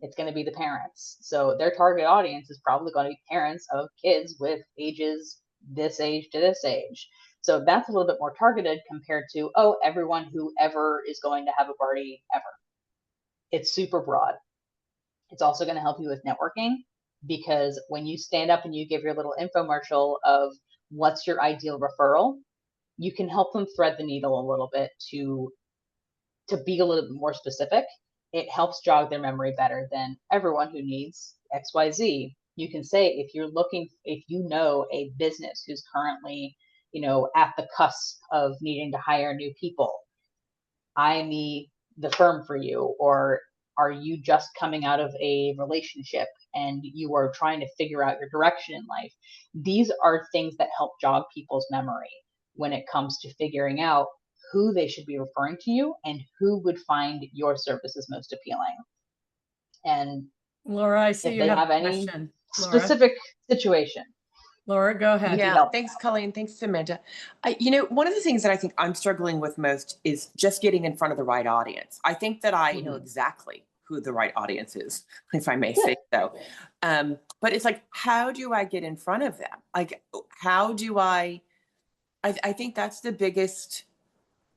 It's going to be the parents. So their target audience is probably going to be parents of kids with ages this age to this age. So that's a little bit more targeted compared to, oh, everyone who ever is going to have a party ever. It's super broad. It's also going to help you with networking, because when you stand up and you give your little infomercial of what's your ideal referral, you can help them thread the needle a little bit to be a little bit more specific. It helps jog their memory better than everyone who needs XYZ. You can say, if you know a business who's currently, at the cusp of needing to hire new people, I am the firm for you. Or are you just coming out of a relationship and you are trying to figure out your direction in life? These are things that help jog people's memory when it comes to figuring out who they should be referring to you and who would find your services most appealing. And Laura, I see if you they have have a any question. Laura? specific situation. Laura, go ahead. Yeah, thanks, Colleen. Thanks, Amanda. One of the things that I think I'm struggling with most is just getting in front of the right audience. I think that I know exactly who the right audience is, if I may say so. But it's like, how do I get in front of them? Like, how do I think that's the biggest,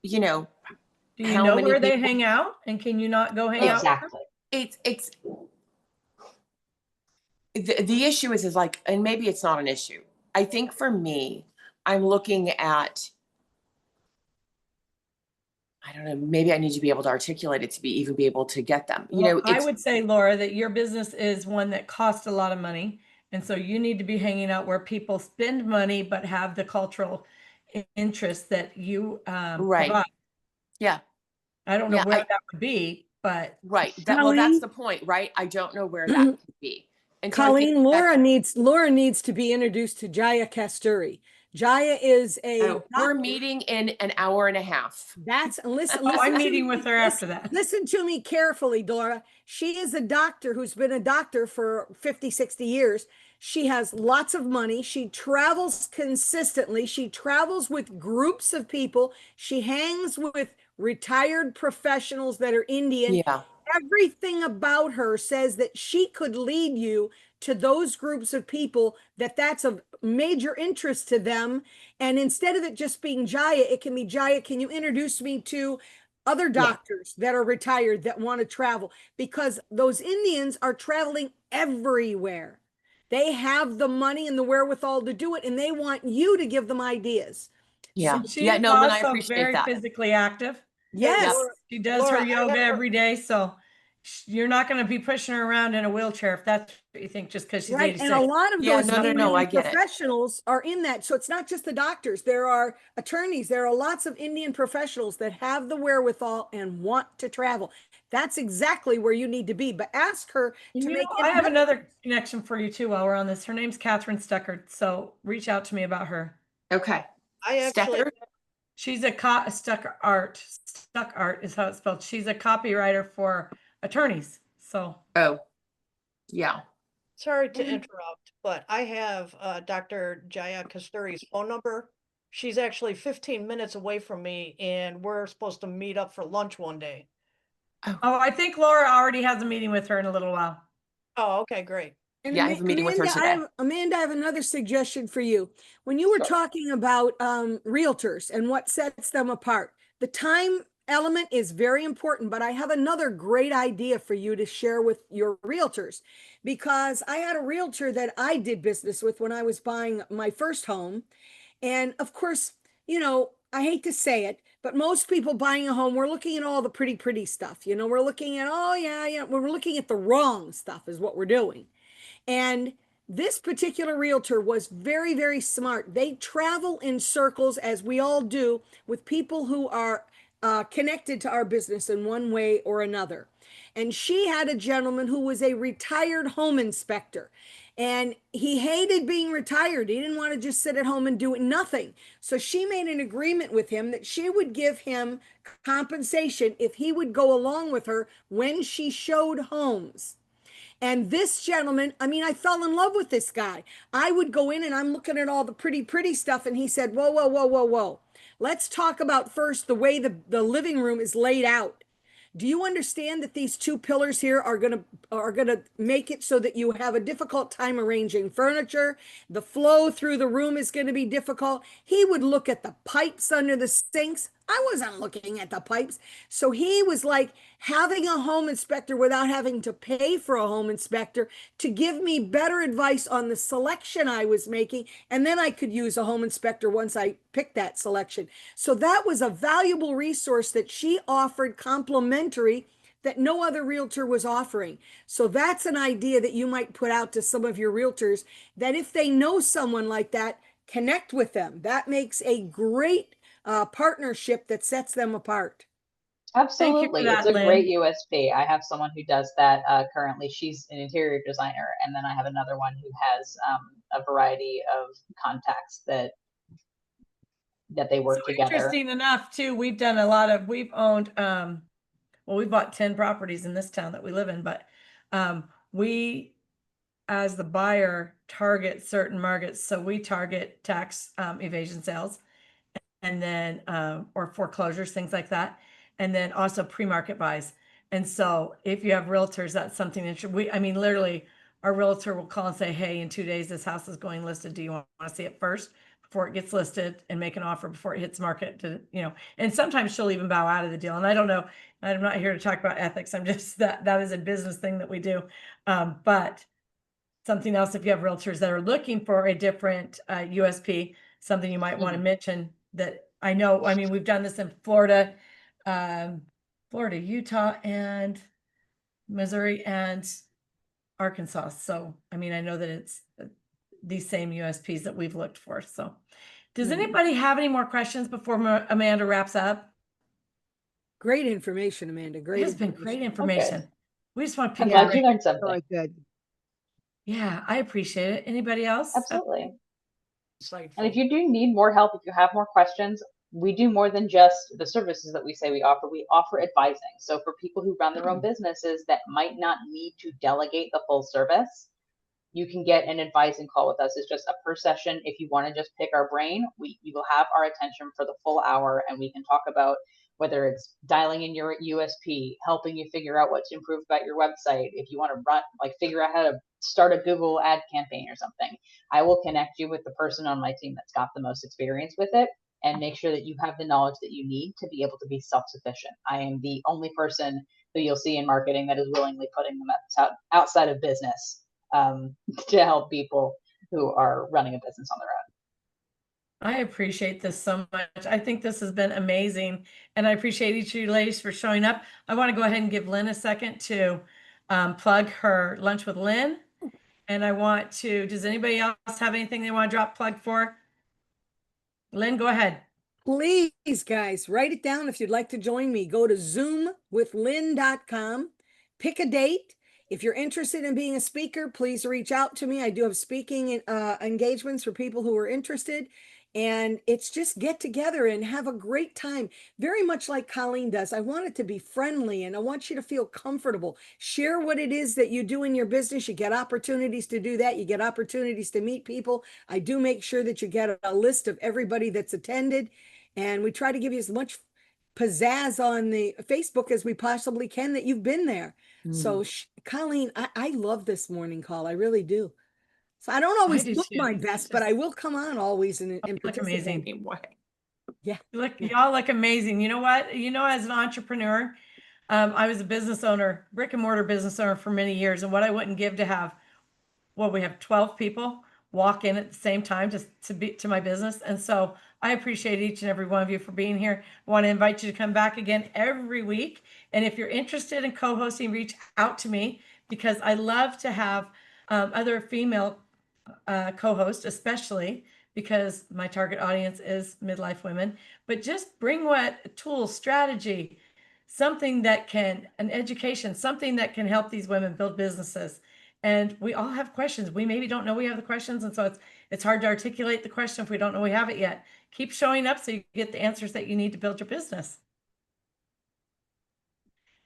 Do you how know many where they people- hang out? And can you not go hang out? Exactly. It's the issue is like, and maybe it's not an issue. I think for me, I'm looking at, I don't know, maybe I need to be able to articulate it to even be able to get them. Well, I would say, Laura, that your business is one that costs a lot of money. And so you need to be hanging out where people spend money, but have the cultural interest that you provide. Yeah. I don't know where that would be, but. Right. Well, that's the point, right? I don't know where that could be. And so Colleen, Laura needs to be introduced to Jaya Kasturi. Jaya is we're meeting in an hour and a half. Listen. I'm meeting with her after that. Listen to me carefully, Dora. She is a doctor who's been a doctor for 50, 60 years. She has lots of money. She travels consistently. She travels with groups of people. She hangs with retired professionals that are Indian. Yeah. Everything about her says that she could lead you to those groups of people that's of major interest to them. And instead of it just being Jaya, it can be, Jaya, can you introduce me to other doctors that are retired that want to travel? Because those Indians are traveling everywhere. They have the money and the wherewithal to do it, and they want you to give them ideas. Yeah. So she's also very physically active. Yes. She does her yoga every day. So you're not going to be pushing her around in a wheelchair if that's what you think, just because she's 86. And a lot of those I get professionals are in that. So it's not just the doctors. There are attorneys. There are lots of Indian professionals that have the wherewithal and want to travel. That's exactly where you need to be. But ask her to make. I have another connection for you too while we're on this. Her name's Catherine Stuckert. So reach out to me about her. Okay. She's a Stuck Art is how it's spelled. She's a copywriter for attorneys. So. Oh, yeah. Sorry to interrupt, but I have Dr. Jaya Kasturi's phone number. She's actually 15 minutes away from me, and we're supposed to meet up for lunch one day. Oh, I think Laura already has a meeting with her in a little while. Oh, okay, great. Yeah, I have a meeting with her today. Amanda, I have another suggestion for you. When you were talking about realtors and what sets them apart, the time element is very important, but I have another great idea for you to share with your realtors, because I had a realtor that I did business with when I was buying my first home. And of course, I hate to say it, but most people buying a home, we're looking at all the pretty stuff. We're looking at, we're looking at the wrong stuff is what we're doing. And this particular realtor was very, very smart. They travel in circles, as we all do, with people who are connected to our business in one way or another. And she had a gentleman who was a retired home inspector. And he hated being retired. He didn't want to just sit at home and do nothing. So she made an agreement with him that she would give him compensation if he would go along with her when she showed homes. And this gentleman, I fell in love with this guy. I would go in and I'm looking at all the pretty stuff. And he said, whoa. Let's talk about first the way the living room is laid out. Do you understand that these two pillars here are gonna make it so that you have a difficult time arranging furniture? The flow through the room is going to be difficult. He would look at the pipes under the sinks. I wasn't looking at the pipes. So he was like having a home inspector without having to pay for a home inspector to give me better advice on the selection I was making. And then I could use a home inspector once I picked that selection. So that was a valuable resource that she offered complimentary that no other realtor was offering. So that's an idea that you might put out to some of your realtors, that if they know someone like that, connect with them. That makes a great partnership that sets them apart. Absolutely. It's a great USP. I have someone who does that currently. She's an interior designer. And then I have another one who has a variety of contacts that they work together. Interesting enough too, we've owned, we bought 10 properties in this town that we live in, but we as the buyer, target certain markets. So we target tax evasion sales, and then or foreclosures, things like that, and then also pre-market buys. And so if you have realtors, that's something that I mean, literally, our realtor will call and say, hey, in 2 days, this house is going listed. Do you want to see it first before it gets listed, and make an offer before it hits market? To, you know, and sometimes she'll even bow out of the deal. And I don't know, I'm not here to talk about ethics. I'm just that is a business thing that we do. But something else, if you have realtors that are looking for a different USP, something you might want to mention that I know, I mean, we've done this in Florida, Utah, and Missouri, and Arkansas. So, I mean, I know that it's these same USPs that we've looked for. So does anybody have any more questions before Amanda wraps up? Great information, Amanda. Great. It has been great information. Okay. We just want to I'm pick glad you learned something. Really good. Yeah, I appreciate it. Anybody else? Absolutely. Insightful. And if you do need more help, if you have more questions, we do more than just the services that we say we offer. We offer advising. So for people who run their own businesses that might not need to delegate the full service, you can get an advising call with us. It's just a per session. If you want to just pick our brain, you will have our attention for the full hour, and we can talk about whether it's dialing in your USP, helping you figure out what to improve about your website. If you want to figure out how to start a Google ad campaign or something, I will connect you with the person on my team that's got the most experience with it, and make sure that you have the knowledge that you need to be able to be self-sufficient. I am the only person who you'll see in marketing that is willingly putting them outside of business to help people who are running a business on their own. I appreciate this so much. I think this has been amazing. And I appreciate each of you ladies for showing up. I want to go ahead and give Lynn a second to plug her Lunch with Lynn. And I want to, does anybody else have anything they want to drop plug for? Lynn, go ahead. Please, guys, write it down if you'd like to join me. Go to zoomwithlynn.com, pick a date. If you're interested in being a speaker, please reach out to me. I do have speaking engagements for people who are interested. And it's just get together and have a great time. Very much like Colleen does. I want it to be friendly, and I want you to feel comfortable. Share what it is that you do in your business. You get opportunities to do that. You get opportunities to meet people. I do make sure that you get a list of everybody that's attended. And we try to give you as much pizzazz on the Facebook as we possibly can that you've been there. So Colleen, I love this morning call. I really do. So I don't always look my best, but I will come on always and look amazing. Yeah. Y'all look amazing. You know what? You know, as an entrepreneur, I was a business owner, brick and mortar business owner for many years. And what I wouldn't give to have, well, we have 12 people walk in at the same time to my business. And so I appreciate each and every one of you for being here. I want to invite you to come back again every week. And if you're interested in co-hosting, reach out to me, because I love to have other female co-host, especially because my target audience is midlife women. But just bring what tools, strategy, something that can, an education, something that can help these women build businesses. And we all have questions. We maybe don't know we have the questions, and so it's hard to articulate the question if we don't know we have it yet. Keep showing up so you get the answers that you need to build your business.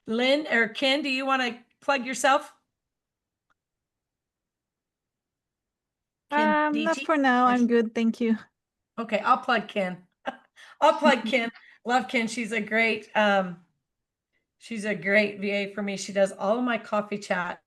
Lynn or Ken, do you want to plug yourself? Not for now. I'm good. Thank you. Okay, I'll plug Ken. I'll plug Ken. Love Ken. She's a great VA for me. She does all of my coffee chat.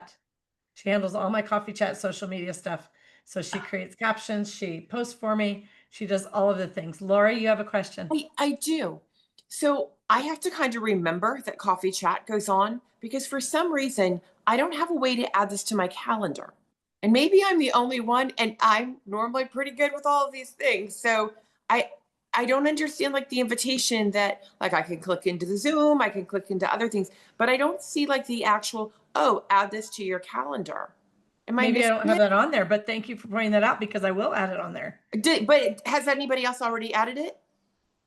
She handles all my coffee chat social media stuff. So she creates captions, she posts for me, she does all of the things. Laura, you have a question? I do. So I have to kind of remember that coffee chat goes on, because for some reason, I don't have a way to add this to my calendar. And maybe I'm the only one, and I'm normally pretty good with all of these things. So I don't understand like the invitation that like I can click into the Zoom, I can click into other things, but I don't see like the actual, oh, add this to your calendar. Maybe I don't have that on there, but thank you for pointing that out, because I will add it on there. But has anybody else already added it?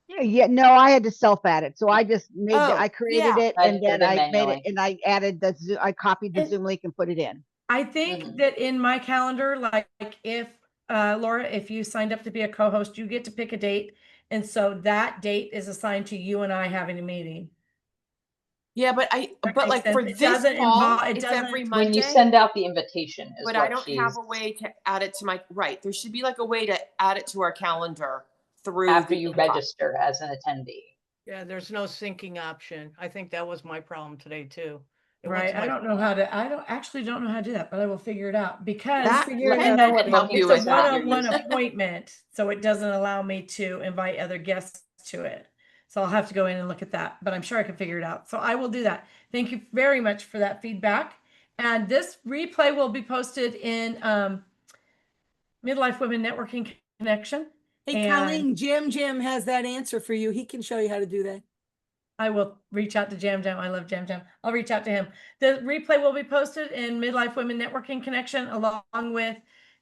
Yeah, no, I had to self-add it. So I just made I created it, and then I made it, and I added the Zoom, I copied the Zoom link and put it in. I think that in my calendar, like if Laura, if you signed up to be a co-host, you get to pick a date. And so that date is assigned to you and I having a meeting. Yeah, but makes like sense. for It this doesn't fall, involve- it it's doesn't- every When you Monday, send out the invitation is but what I don't have a way to add it to my, right. There should be like a way to add it to our calendar through after the you invite. register as an attendee. Yeah, there's no syncing option. I think that was my problem today too. It went Right. to I my don't know how to, I don't actually don't know how to do that, but I will figure it out because That figure Let it me out know what together. help you it's a with that. one-on-one appointment, so it doesn't allow me to invite other guests to it. So I'll have to go in and look at that, but I'm sure I can figure it out. So I will do that. Thank you very much for that feedback. And this replay will be posted in Midlife Women Networking Connection. Hey, And Colleen, Jim has that answer for you. He can show you how to do that. I will reach out to Jam Jam. I love Jam Jam. I'll reach out to him. The replay will be posted in Midlife Women Networking Connection along with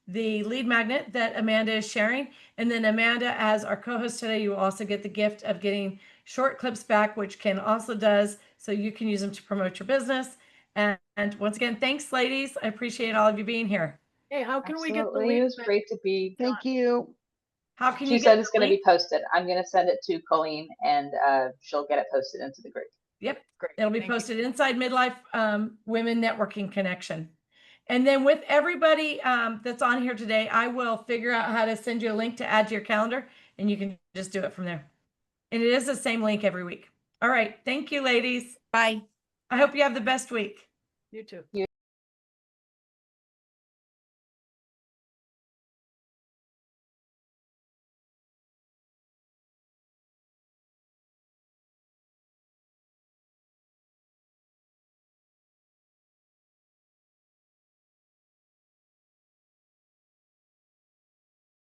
the lead magnet that Amanda is sharing. And then Amanda, as our co-host today, you will also get the gift of getting short clips back, which Ken also does. So you can use them to promote your business. And once again, thanks, ladies. I appreciate all of you being here. Hey, how can we get the Absolutely. link? It was great to be. Thank you. How can She you said get it's the going to link? be posted. I'm going to send it to Colleen and she'll get it posted into the group. Yep. Great. It'll be Thank you. posted inside Midlife Women Networking Connection. And then with everybody that's on here today, I will figure out how to send you a link to add to your calendar and you can just do it from there. And it is the same link every week. All right. Thank you, ladies. Bye. I hope you have the best week. You too.